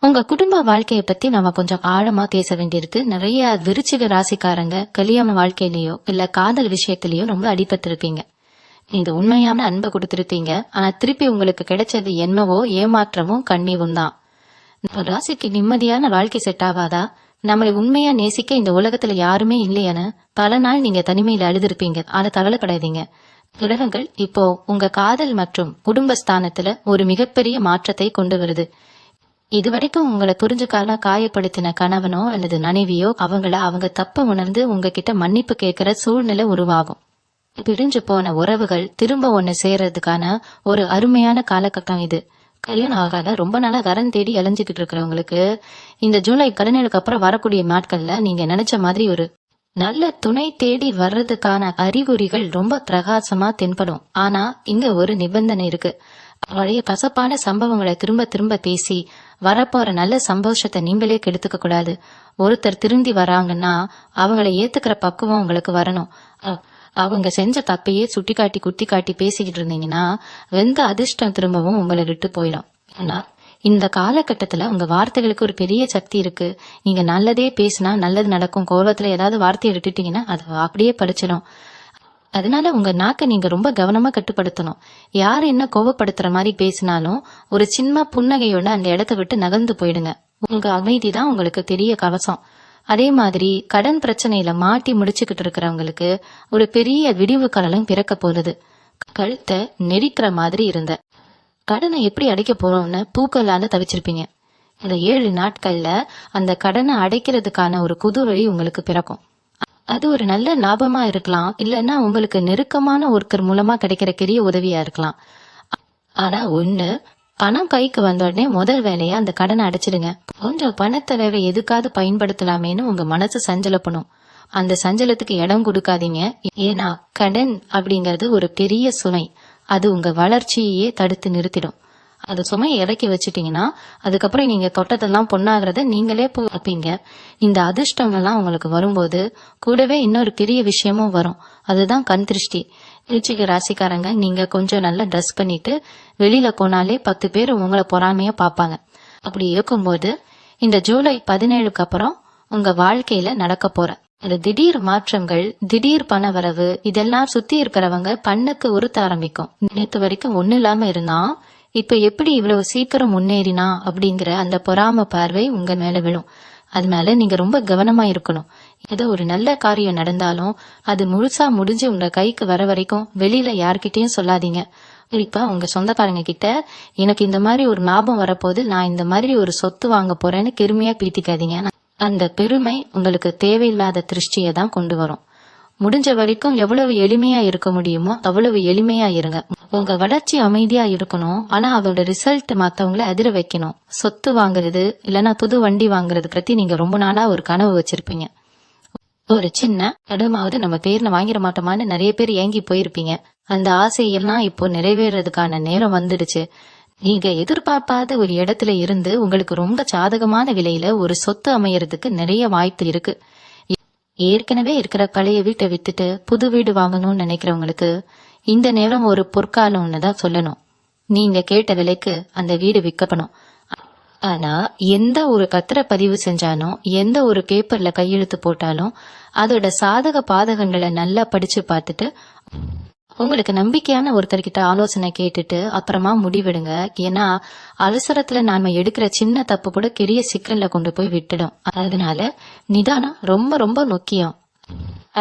உங்க குடும்ப வாழ்க்கைய பத்தி நம்ம கொஞ்சம் ஆழமா பேச வேண்டியிருக்கு. நிறைய விருச்சிக ராசிக்காரங்க கல்யாண வாழ்க்கையிலயோ இல்ல காதல் விஷயத்திலயோ ரொம்ப அடிபட்டு இருப்பீங்க. நீங்க உண்மையான அன்பை கொடுத்திருப்பீங்க. ஆனா திருப்பி உங்களுக்கு கிடைச்சது என்னவோ ஏமாற்றமும் கண்ணீரும் தான். ராசிக்கு நிம்மதியான வாழ்க்கை செட் ஆகாதா? நம்மளை உண்மையா நேசிக்க இந்த உலகத்துல யாருமே இல்லையான்னு பல நாள் நீங்க தனிமையில அழுதுருப்பீங்க. ஆனா கவலைப்படாதீங்க. கிரகங்கள் இப்போ உங்க காதல் மற்றும் குடும்பஸ்தானத்துல ஒரு மிகப்பெரிய மாற்றத்தை கொண்டு வருது. இதுவரைக்கும் உங்களை புரிஞ்சுக்கால காயப்படுத்தின கணவனோ அல்லது மனைவியோ அவங்க தப்ப உணர்ந்து உங்ககிட்ட மன்னிப்பு கேட்கிற சூழ்நிலை உருவாகும். பிரிஞ்சு போன உறவுகள் திரும்ப ஒண்ணு சேர்றதுக்கான ஒரு அருமையான காலகட்டம் இது. கல்யாணம் ஆகாத ரொம்ப நாளா வரன் தேடி அலைஞ்சுக்கிட்டு இருக்கிறவங்களுக்கு இந்த ஜூலை 17க்கு அப்புறம் வரக்கூடிய நாட்கள்ல நீங்க நினைச்ச மாதிரி ஒரு நல்ல துணை தேடி வர்றதுக்கான அறிகுறிகள் ரொம்ப பிரகாசமா தென்படும். ஆனா இங்க ஒரு நிபந்தனை இருக்கு. பழைய கசப்பான சம்பவங்களை திரும்ப திரும்ப பேசி வரப்போற நல்ல சந்தோஷத்தை நீங்களே கெடுத்துக்க கூடாது. ஒருத்தர் திரும்பி வராங்கன்னா அவங்களை ஏத்துக்கிற பக்குவம் உங்களுக்கு வரணும். அவங்க செஞ்ச தப்பையே சுட்டி காட்டி குத்தி காட்டி பேசிக்கிட்டு இருந்தீங்கன்னா வெந்த அதிர்ஷ்டம் திரும்பவும் உங்களை விட்டு போயிடும். ஆனா இந்த காலகட்டத்துல உங்க வார்த்தைகளுக்கு ஒரு பெரிய சக்தி இருக்கு. நீங்க நல்லதே பேசினா நல்லது நடக்கும். கோபத்துல ஏதாவது வார்த்தையை விட்டுட்டீங்கன்னா அது அப்படியே படிச்சிடும். அதனால உங்க நாக்க நீங்க ரொம்ப கவனமா கட்டுப்படுத்தணும். யாரு என்ன கோபப்படுத்துற மாதிரி பேசினாலும் ஒரு சின்ன புன்னகையோட அந்த இடத்த விட்டு நகர்ந்து போயிடுங்க. உங்க அமைதிதான் உங்களுக்கு பெரிய கவசம். அதே மாதிரி கடன் பிரச்சனையில மாட்டி முடிச்சுக்கிட்டு இருக்கிறவங்களுக்கு ஒரு பெரிய விடிவு காலம் பிறக்க போகுது. கழுத்தை நெரிக்கிற மாதிரி இருந்த கடனை எப்படி அடைக்க போறோம்னு பூக்களால தவிச்சிருப்பீங்க. இந்த 7 நாட்கள்ல அந்த கடனை அடைக்கிறதுக்கான ஒரு புது வழி உங்களுக்கு பிறக்கும். அது ஒரு நல்ல லாபமா இருக்கலாம், இல்லைன்னா உங்களுக்கு நெருக்கமான ஒருத்தர் மூலமா கிடைக்கிற பெரிய உதவியா இருக்கலாம். ஆனா ஒண்ணு, பணம் கைக்கு வந்த உடனே முதல் வேலையா அந்த கடனை அடைச்சிடுங்க. கொஞ்சம் பணத்தை வேற எதுக்காவது பயன்படுத்தலாமேன்னு உங்க மனசு சஞ்சலப்படும். அந்த சஞ்சலத்துக்கு இடம் கொடுக்காதீங்க. ஏன்னா கடன் அப்படிங்கறது ஒரு பெரிய சுமை. அது உங்க வளர்ச்சியே தடுத்து நிறுத்திடும். அது சுமையை இறக்கி வச்சுட்டீங்கன்னா அதுக்கப்புறம் நீங்க தொட்டதெல்லாம் பொண்ணாகிறத நீங்களே வைப்பீங்க. இந்த அதிர்ஷ்டம் எல்லாம் உங்களுக்கு வரும்போது கூடவே இன்னொரு பெரிய விஷயமும் வரும். அதுதான் கண் திருஷ்டி. விருச்சிக ராசிக்காரங்க நீங்க கொஞ்சம் நல்லா ட்ரெஸ் பண்ணிட்டு வெளியில போனாலே 10 பேர் உங்களை பொறாமையா பாப்பாங்க. அப்படி இருக்கும்போது இந்த ஜூலை 17க்கு அப்புறம் உங்க வாழ்க்கையில நடக்க போற இந்த திடீர் மாற்றங்கள், திடீர் பண வரவு, இதெல்லாம் சுத்தி இருக்கிறவங்க பண்ணுக்கு உறுத்த ஆரம்பிக்கும். நேற்று வரைக்கும் ஒண்ணு இல்லாம இருந்தா இப்ப எப்படி இவ்வளவு சீக்கிரம் முன்னேறினா அப்படிங்கிற அந்த பொறாம பார்வை உங்க மேல விழும். அதனால நீங்க ரொம்ப கவனமா இருக்கணும். ஏதோ ஒரு நல்ல காரியம் நடந்தாலும் அது முழுசா முடிஞ்சு உங்க கைக்கு வர வரைக்கும் வெளியில யார்கிட்டயும் சொல்லாதீங்க. குறிப்பா உங்க சொந்தக்காரங்க கிட்ட எனக்கு இந்த மாதிரி ஒரு லாபம் வரப்போது, நான் இந்த மாதிரி ஒரு சொத்து வாங்க போறேன்னு பெருமையா பீத்திக்காதீங்க. அந்த பெருமை உங்களுக்கு தேவையில்லாத திருஷ்டியை தான் கொண்டு வரும். முடிஞ்ச வரைக்கும் எவ்வளவு எளிமையா இருக்க முடியுமோ அவ்வளவு எளிமையா இருங்க. உங்க வளர்ச்சி அமைதியா இருக்கணும். ஆனா அதோட ரிசல்ட் மத்தவங்களை அதிர வைக்கணும். சொத்து வாங்குறது இல்லைன்னா புது வண்டி வாங்குறது பத்தி நீங்க ரொம்ப நாளா ஒரு கனவு வச்சிருப்பீங்க. ஒரு சின்ன இடமாவது நம்ம பேர்ல வாங்கிட மாட்டோமான்னு நிறைய பேர் ஏங்கி போயிருப்பீங்க. அந்த ஆசையெல்லாம் இப்போ நிறைவேறதுக்கான நேரம் வந்துடுச்சு. நீங்க எதிர்பார்க்காத ஒரு இடத்துல இருந்து உங்களுக்கு ரொம்ப சாதகமான விலையில ஒரு சொத்து அமையறதுக்கு நிறைய வாய்ப்பு இருக்கு. ஏற்கனவே இருக்கிற பழைய வீட்டை வித்துட்டு புது வீடு வாங்கணும்னு நினைக்கிறவங்களுக்கு இந்த நேரம் ஒரு பொற்காலம்னு தான் சொல்லணும். நீங்க கேட்ட விலைக்கு அந்த வீடு விற்கப்படும். ஆனா எந்த ஒரு பத்திரப்பதிவு செஞ்சாலும் எந்த ஒரு பேப்பர்ல கையெழுத்து போட்டாலும் அதோட சாதக பாதகங்களை நல்லா படிச்சு பார்த்துட்டு உங்களுக்கு நம்பிக்கையான ஒருத்தர்கிட்ட ஆலோசனை கேட்டுட்டு அப்புறமா முடிவெடுங்க. ஏன்னா அவசரத்துல நாம எடுக்கிற சின்ன தப்பு கூட பெரிய சிக்கல்ல கொண்டு போய் விட்டுடும். அதனால நிதானம் ரொம்ப ரொம்ப முக்கியம்.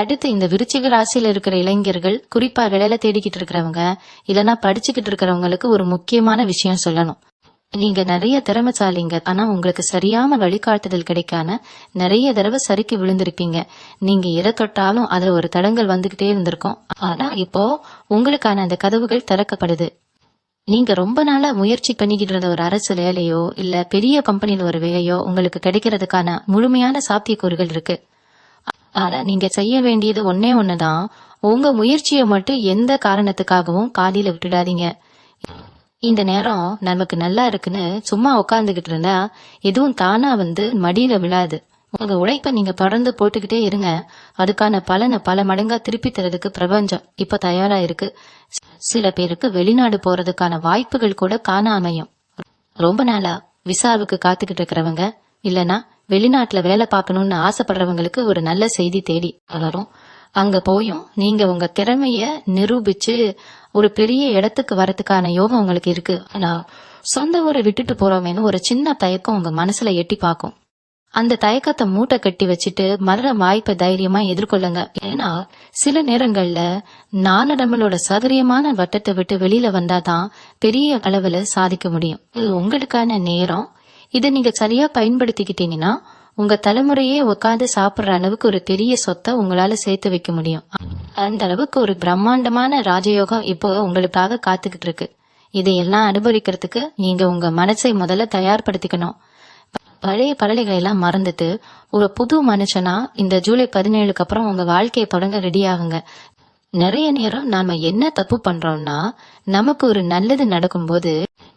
அடுத்து இந்த விருச்சிக ராசியில இருக்கிற இளைஞர்கள், குறிப்பா வேலை தேடிக்கிட்டு இருக்கிறவங்க இல்லைன்னா படிச்சுக்கிட்டு இருக்கிறவங்களுக்கு ஒரு முக்கியமான விஷயம் சொல்லணும். நீங்க நிறைய திறமைசாலிங்க. ஆனா உங்களுக்கு சரியான வழிகாட்டுதல் கிடைக்காம நிறைய தடவை சறுக்கி விழுந்திருப்பீங்க. நீங்க எதை தொட்டாலும் அதுல ஒரு தடங்கள் வந்துகிட்டே இருந்திருக்கும். ஆனா இப்போ உங்களுக்கான அந்த கதவுகள் திறக்கப்படுது. நீங்க ரொம்ப நாளா முயற்சி பண்ணிக்கிட்டு இருந்த ஒரு அரசு வேலையோ இல்ல பெரிய கம்பெனில ஒரு வேலையோ உங்களுக்கு கிடைக்கிறதுக்கான முழுமையான சாத்தியக்கூறுகள் இருக்கு. ஆனா நீங்க செய்ய வேண்டியது ஒன்னே ஒண்ணுதான். உங்க முயற்சியை மட்டும் எந்த காரணத்துக்காகவும் காலையில விட்டுடாதீங்க. இந்த நேரம் நமக்கு நல்லா இருக்குன்னு சும்மா உட்கார்ந்துகிட்டு இருந்தா எதுவும் தானா வந்து மடியில விழாது. உங்க உழைப்ப நீங்க தொடர்ந்து போட்டுக்கிட்டே இருங்க. அதுக்கான பலனை பல மடங்கா திருப்பி தரதுக்கு பிரபஞ்சம் இப்ப தயாரா இருக்கு. சில பேருக்கு வெளிநாடு போறதுக்கான வாய்ப்புகள் கூட காண அமையும். ரொம்ப நாளா விசாவுக்கு காத்துக்கிட்டு இருக்கிறவங்க இல்லனா வெளிநாட்டுல வேலை பார்க்கணும்னு ஆசைப்படுறவங்களுக்கு ஒரு நல்ல செய்தி தேடி வரும். அங்க போயும் நீங்க உங்க திறமைய நிரூபிச்சு ஒரு பெரிய இடத்துக்கு வரதுக்கான யோகம் உங்களுக்கு இருக்கு. ஆனா சொந்த ஊரை விட்டுட்டு போறோமேனு ஒரு சின்ன தயக்கம் உங்க மனசுல எட்டி பார்க்கும். அந்த தயக்கத்தை மூட்டை கட்டி வச்சுட்டு மரண வாய்ப்பை தைரியமா எதிர்கொள்ளுங்க. ஏன்னா சில நேரங்கள்ல நம்மளோட சதுரியமான வட்டத்தை விட்டு வெளியில வந்தாதான் பெரிய அளவுல சாதிக்க முடியும். இது உங்களுக்கான நேரம். இதை நீங்க சரியா பயன்படுத்திக்கிட்டீங்கன்னா உங்க தலைமுறையே உட்காந்து சாப்பிடுற அளவுக்கு ஒரு பெரிய சொத்தை உங்களால சேர்த்து வைக்க முடியும். அந்த அளவுக்கு ஒரு பிரம்மாண்டமான ராஜயோகம் இப்போ உங்களுக்காக காத்துக்கிட்டு இருக்கு. இதையெல்லாம் அனுபவிக்கிறதுக்கு நீங்க உங்க மனசை முதல்ல தயார்படுத்திக்கணும். பழைய பழலைகளை எல்லாம் மறந்துட்டு ஒரு புது மனுஷனா இந்த ஜூலை 17க்கு அப்புறம் உங்க வாழ்க்கையை தொடங்க ரெடி ஆகுங்க. நிறைய நேரம் நாம என்ன தப்பு பண்றோம்னா நமக்கு ஒரு நல்லது நடக்கும்போது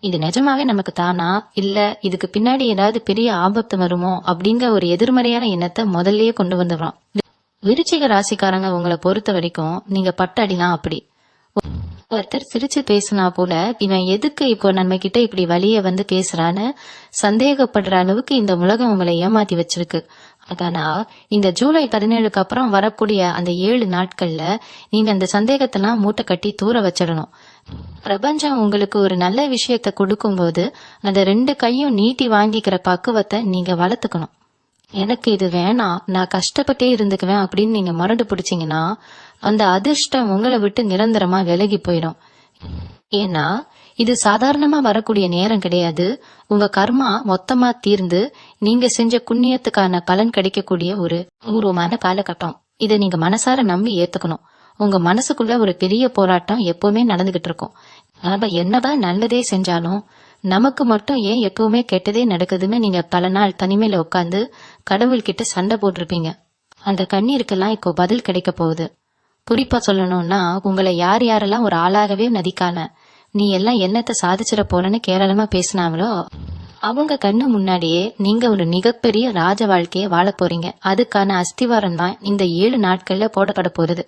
இது நிஜமாவே நமக்கு தானா இல்ல இதுக்கு பின்னாடி ஏதாவது பெரிய ஆபத்து வருமோ அப்படிங்கிற ஒரு எதிர்மறையான எண்ணத்தை முதல்லயே கொண்டு வந்துடுறோம். விருச்சிக ராசிக்காரங்க உங்களை பொறுத்த வரைக்கும் நீங்க பட்டடினா அப்படி. ஒருத்தர் சிரிச்சு பேசினா போல இவன் எதுக்கு இப்போ நம்ம கிட்ட இப்படி வழிய வந்து பேசுறான்னு சந்தேகப்படுற அளவுக்கு இந்த உலகம் உங்களை ஏமாத்தி வச்சிருக்கு. ஆனா இந்த ஜூலை 17க்கு அப்புறம் வரக்கூடிய அந்த 7 நாட்கள்ல நீங்க அந்த சந்தேகத்தெல்லாம் மூட்டை கட்டி தூர வச்சிடணும். பிரபஞ்சம் உங்களுக்கு ஒரு நல்ல விஷயத்த கொடுக்கும் போது அந்த 2 கையும் நீட்டி வாங்கிக்கிற பக்குவத்தை நீங்க வளர்த்துக்கணும். எனக்கு இது வேணாம், நான் கஷ்டப்பட்டே இருந்துக்குவேன் அப்படின்னு நீங்க மறந்து பிடிச்சீங்கன்னா அந்த அதிர்ஷ்டம் உங்களை விட்டு நிரந்தரமா விலகி போயிடும். ஏன்னா இது சாதாரணமா வரக்கூடிய நேரம் கிடையாது. உங்க கர்மா மொத்தமா தீர்ந்து நீங்க செஞ்ச புண்ணியத்துக்கான பலன் கிடைக்கக்கூடிய ஒரு பூர்வமான காலகட்டம். இதை நீங்க மனசார நம்பி ஏத்துக்கணும். உங்க மனசுக்குள்ள ஒரு பெரிய போராட்டம் எப்பவுமே நடந்துகிட்டு இருக்கும். நாம என்னதான் நல்லதே செஞ்சாலும் நமக்கு மட்டும் ஏன் எப்பவுமே கெட்டதே நடக்குதுன்னு நீங்க பல நாள் தனிமையில உட்காந்து கடவுள்கிட்ட சண்டை போட்டிருப்பீங்க. அந்த கண்ணீருக்கெல்லாம் இப்போ பதில் கிடைக்க போகுது. குறிப்பா சொல்லணும்னா உங்களை யார் யாரெல்லாம் ஒரு ஆளாகவே நதிக்காம நீ எல்லாம் என்னத்தை சாதிச்சிட போலன்னு கேரளமா பேசினாங்களோ அவங்க கண்ணு முன்னாடியே நீங்க ஒரு மிகப்பெரிய ராஜ வாழ்க்கைய வாழ போறீங்க. அதுக்கான அஸ்திவாரம் தான் இந்த 7 நாட்கள்ல போடப்பட போறது.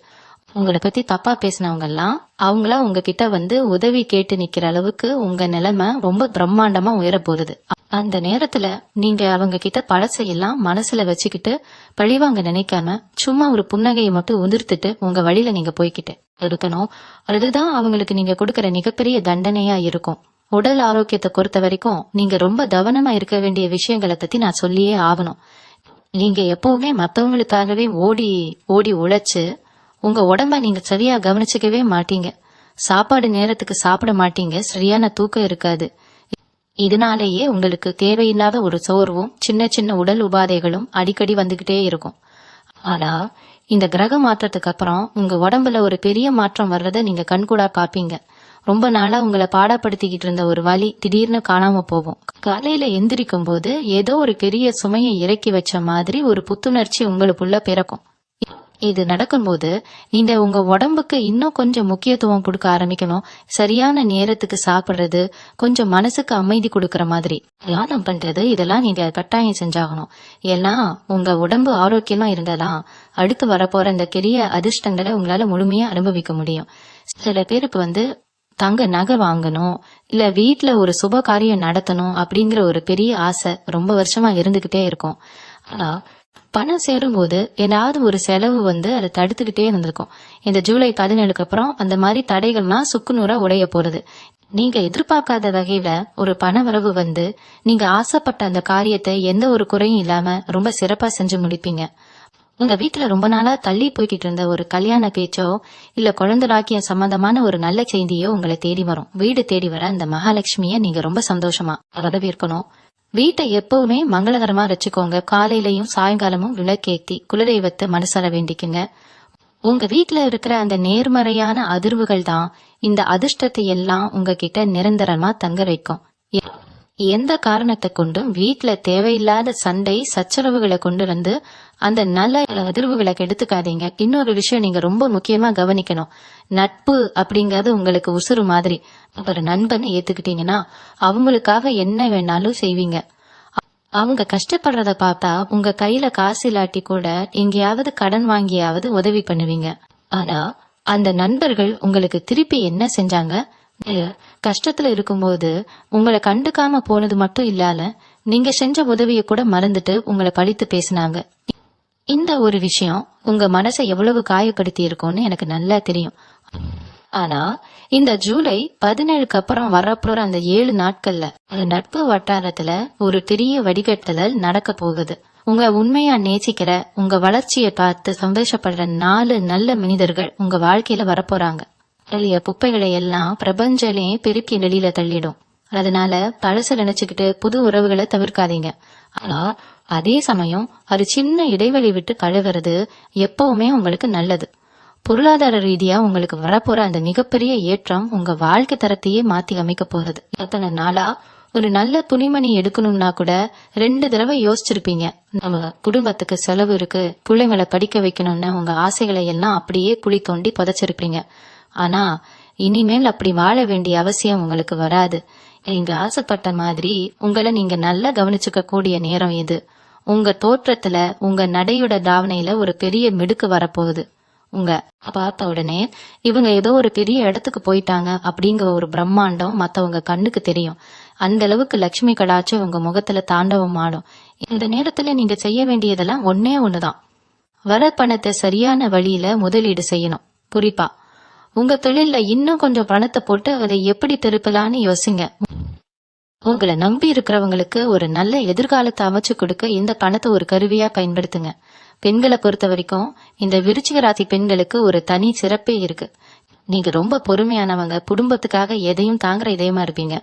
உங்களை பத்தி தப்பா பேசினவங்க எல்லாம் அவங்களா உங்ககிட்ட வந்து உதவி கேட்டு நிக்கிற அளவுக்கு உங்க நிலைமை ரொம்ப பிரம்மாண்டமா உயர போகுது. அந்த நேரத்துல நீங்க அவங்க கிட்ட பழசையெல்லாம் மனசுல வச்சுக்கிட்டு பழிவாங்க நினைக்காம சும்மா ஒரு புன்னகையை மட்டும் உதிர்த்துட்டு உங்க வழியில நீங்க போய்கிட்டு இருக்கணும். அதுதான் அவங்களுக்கு நீங்க கொடுக்கற மிகப்பெரிய தண்டனையா இருக்கும். உடல் ஆரோக்கியத்தை பொறுத்த வரைக்கும் நீங்க ரொம்ப கவனமா இருக்க வேண்டிய விஷயங்களை பத்தி நான் சொல்லியே ஆகணும். நீங்க எப்பவுமே மத்தவங்களுக்காகவே ஓடி ஓடி உழைச்சு உங்க உடம்ப நீங்க சரியா கவனிச்சுக்கவே மாட்டீங்க. சாப்பாடு நேரத்துக்கு சாப்பிட மாட்டீங்க. சரியான தூக்கம் இருக்காது. இதனாலேயே உங்களுக்கு தேவையில்லாத ஒரு சோர்வும் சின்ன சின்ன உடல் உபாதைகளும் அடிக்கடி வந்துகிட்டே இருக்கும். ஆனா இந்த கிரக மாற்றத்துக்கு அப்புறம் உங்க உடம்புல ஒரு பெரிய மாற்றம் வர்றத நீங்க கண்கூடா பாப்பீங்க. ரொம்ப நாளா உங்களை பாடப்படுத்திக்கிட்டு இருந்த ஒரு வலி திடீர்னு காணாம போகும். காலையில எந்திரிக்கும் போது ஏதோ ஒரு பெரிய சுமையை இறக்கி வச்ச மாதிரி ஒரு புத்துணர்ச்சி உங்களுக்குள்ள பிறக்கும். இது நடக்கும்போது நீங்க உங்க உடம்புக்கு இன்னும் கொஞ்சம் முக்கியத்துவம் கொடுக்க ஆரம்பிக்கணும். சரியான நேரத்துக்கு சாப்பிடுறது, கொஞ்சம் மனசுக்கு அமைதி கொடுக்கற மாதிரி தியானம் பண்றது, இதெல்லாம் நீங்க கட்டாயம் செஞ்சாகணும். ஏன்னா உங்க உடம்பு ஆரோக்கியமா இருந்தாதான் அடுத்து வரப்போற இந்த பெரிய அதிர்ஷ்டங்களை உங்களால முழுமையா அனுபவிக்க முடியும். சில பேருக்கு வந்து தங்க நகை வாங்கணும் இல்ல வீட்டுல ஒரு சுப காரியம் நடத்தணும் அப்படிங்கிற ஒரு பெரிய ஆசை ரொம்ப வருஷமா இருந்துகிட்டே இருக்கும். ஆனா பணம் சேரும் போது ஏதாவது ஒரு செலவு வந்து அதை தடுத்துக்கிட்டே இருந்திருக்கும். இந்த ஜூலை 17க்கு அப்புறம் அந்த மாதிரி தடைகள்லாம் சுக்குநூறா உடைய போறது. நீங்க எதிர்பார்க்காத வகையில ஒரு பண வரவு வந்து நீங்க ஆசைப்பட்ட அந்த காரியத்தை எந்த ஒரு குறையும் இல்லாம ரொம்ப சிறப்பா செஞ்சு முடிப்பீங்க. உங்க வீட்டுல ரொம்ப நாளா தள்ளி போய்கிட்டு இருந்த ஒரு கல்யாண பேச்சோ இல்ல குழந்தைலாக்கிய சம்பந்தமான ஒரு நல்ல செய்தியோ உங்களை தேடி வரும். வீடு தேடி வர அந்த மகாலட்சுமிய நீங்க ரொம்ப சந்தோஷமா வரவேற்கணும். வீட்டை எப்பவுமே மங்களகரமா வச்சுக்கோங்க. காலையிலயும் சாயங்காலமும் விளக்கேத்தி குலதெய்வத்தை மனசால வேண்டிக்குங்க. உங்க வீட்ல இருக்கிற அந்த நேர்மறையான அதிர்வுகள் தான் இந்த அதிர்ஷ்டத்தை எல்லாம் உங்ககிட்ட நிரந்தரமா தங்க வைக்கும். எந்த காரணத்தை கொண்டும் வீட்ல தேவையில்லாத சண்டை சச்சரவுகளை கொண்டு வந்து அந்த நல்ல அதிர்வுகளை கெடுத்துக்காதீங்க. இன்னொரு விஷயம் நீங்க ரொம்ப முக்கியமா கவனிக்கணும். நட்பு அப்படிங்கறது உங்களுக்கு உசுறு மாதிரி. ஒரு நண்பனை ஏத்துக்கிட்டீங்கன்னா அவங்களுக்காக என்ன வேணாலும் செய்வீங்க. அவங்க கஷ்டப்படுறத பார்த்தா உங்க கையில காசு இல்லாட்டி கூட எங்கேயாவது கடன் வாங்கியாவது உதவி பண்ணுவீங்க. ஆனா அந்த நண்பர்கள் உங்களுக்கு திருப்பி என்ன செஞ்சாங்க? கஷ்டத்துல இருக்கும்போது உங்களை கண்டுக்காம போனது மட்டும் இல்லால நீங்க செஞ்ச உதவியை கூட மறந்துட்டு உங்களை பழித்து பேசினாங்க. இந்த ஒரு விஷயம் உங்க மனசை எவ்வளவு காயப்படுத்தி இருக்கும்னு எனக்கு நல்லா தெரியும். ஆனா இந்த ஜூலை 17க்கு அப்புறம் வரப்போற அந்த 7 நாட்கள்ல நட்பு வட்டாரத்துல ஒரு பெரிய வடிகட்டுதல் நடக்க போகுது. உங்க உண்மையா நேசிக்கிற, உங்க வளர்ச்சியை பார்த்து சந்தோஷப்படுற 4 நல்ல மனிதர்கள் உங்க வாழ்க்கையில வரப்போறாங்க. தள்ளிய குப்பைகளை எல்லாம் பிரபஞ்சமே பெருக்கி வெளியில தள்ளிடும். அதனால பழச நினைச்சுக்கிட்டு புது உறவுகளை தவிர்க்காதீங்க. ஆனா அதே சமயம் அது சின்ன இடைவெளி விட்டு பழகிறது எப்பவுமே உங்களுக்கு நல்லது. பொருளாதார ரீதியா உங்களுக்கு வரப்போற அந்த மிகப்பெரிய ஏற்றம் உங்க வாழ்க்கை தரத்தையே மாத்தி அமைக்க போறது. எத்தனை நாளா ஒரு நல்ல துணிமணி எடுக்கணும்னா கூட 2 தடவை யோசிச்சிருப்பீங்க. நம்ம குடும்பத்துக்கு செலவு இருக்கு, பிள்ளைங்களை படிக்க வைக்கணும்னு உங்க ஆசைகளை எல்லாம் அப்படியே குழி தோண்டி புதைச்சிருப்பீங்க. ஆனா இனிமேல் அப்படி வாழ வேண்டிய அவசியம் உங்களுக்கு வராது. நீங்க ஆசைப்பட்ட மாதிரி உங்களை நீங்க நல்லா கவனிச்சுக்க கூடிய நேரம் இது. உங்க தோற்றத்துல, உங்க நடையோட தாவணையில ஒரு பெரிய மிடுக்கு வரப்போகுது. உங்க பார்த்த உடனே இவங்க ஏதோ ஒரு பெரிய இடத்துக்கு போயிட்டாங்க அப்படிங்கிற ஒரு பிரம்மாண்டம் மத்தவங்க கண்ணுக்கு தெரியும். அந்த அளவுக்கு லட்சுமி கடாட்சி உங்க முகத்துல தாண்டவம் ஆடும். இந்த நேரத்துல நீங்க செய்ய வேண்டியதெல்லாம் ஒன்னே ஒண்ணுதான். வர பணத்தை சரியான வழியில முதலீடு செய்யணும். குறிப்பா உங்க தொழில்ல இன்னும் கொஞ்சம் பணத்தை போட்டு அதை எப்படி திருப்பலான்னு யோசிங்க. உங்களை நம்பி இருக்கிறவங்களுக்கு ஒரு நல்ல எதிர்காலத்தை அமைச்சு கொடுக்க இந்த பணத்தை ஒரு கருவியா பயன்படுத்துங்க. பெண்களை பொறுத்த வரைக்கும் இந்த விருச்சிக ராசி பெண்களுக்கு ஒரு தனி சிறப்பே இருக்கு. நீங்க ரொம்ப பொறுமையானவங்க, குடும்பத்துக்காக எதையும் தாங்குற இதயமா இருப்பீங்க.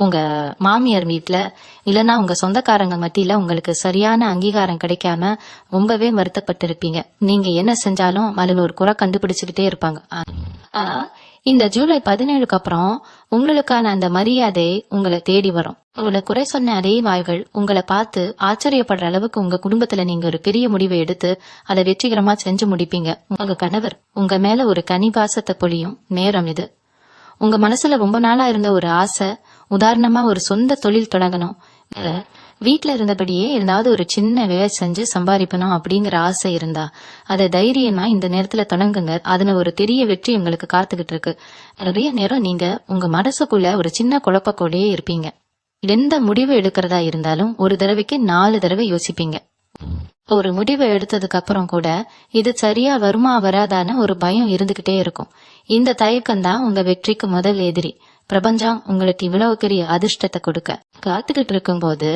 உங்க மாமியார் வீட்டுல இல்லைன்னா உங்க சொந்தக்காரங்க மத்தியில உங்களுக்கு சரியான அங்கீகாரம் கிடைக்காம ரொம்பவே வருத்தப்பட்டு இருப்பீங்க. நீங்க என்ன செஞ்சாலும் அதுல ஒரு குறை கண்டுபிடிச்சுக்கிட்டே இருப்பாங்க. ஆனா இந்த ஜூலை 17க்கு அப்புறம் உங்களுக்கான அந்த மரியாதை உங்களை தேடி வரும். உங்களை குறை சொன்ன அதே வாய்கள் உங்களை பார்த்து ஆச்சரியப்படுற அளவுக்கு உங்க குடும்பத்துல நீங்க ஒரு பெரிய முடிவை எடுத்து அதை வெற்றிகரமா செஞ்சு முடிப்பீங்க. உங்க கணவர் உங்க மேல ஒரு கனிபாசத்தை பொழியும் நேரம் இது. உங்க மனசுல ரொம்ப நாளா இருந்த ஒரு ஆசை, உதாரணமா ஒரு சொந்த தொழில் தொடங்கணும், வீட்டுல இருந்தபடியே ஏதாவது ஒரு சின்ன வேலை செஞ்சு சம்பாதிக்கணும் அப்படிங்கிற ஆசை இருந்தா அதை தைரியமா இந்த நேரத்துல தொடங்குங்க. அதுல ஒரு பெரிய வெற்றி உங்களுக்கு காத்துக்கிட்டு இருக்கு. நிறைய நேரம் நீங்க உங்க மனசுக்குள்ள ஒரு சின்ன குழப்பக்கோடையே இருப்பீங்க. எந்த முடிவு எடுக்கிறதா இருந்தாலும் ஒரு தடவைக்கு 4 தடவை யோசிப்பீங்க. ஒரு முடிவை எடுத்ததுக்கு அப்புறம் கூட இது சரியா வருமா வராதான்னு ஒரு பயம் இருந்துகிட்டே இருக்கும். இந்த தயக்கம் தான் உங்க வெற்றிக்கு முதல் எதிரி. பிரபஞ்சம் உங்களுக்கு இவ்வளவு பெரிய அதிர்ஷ்டத்தை கொடுக்க காத்துக்கிட்டு இருக்கும் போது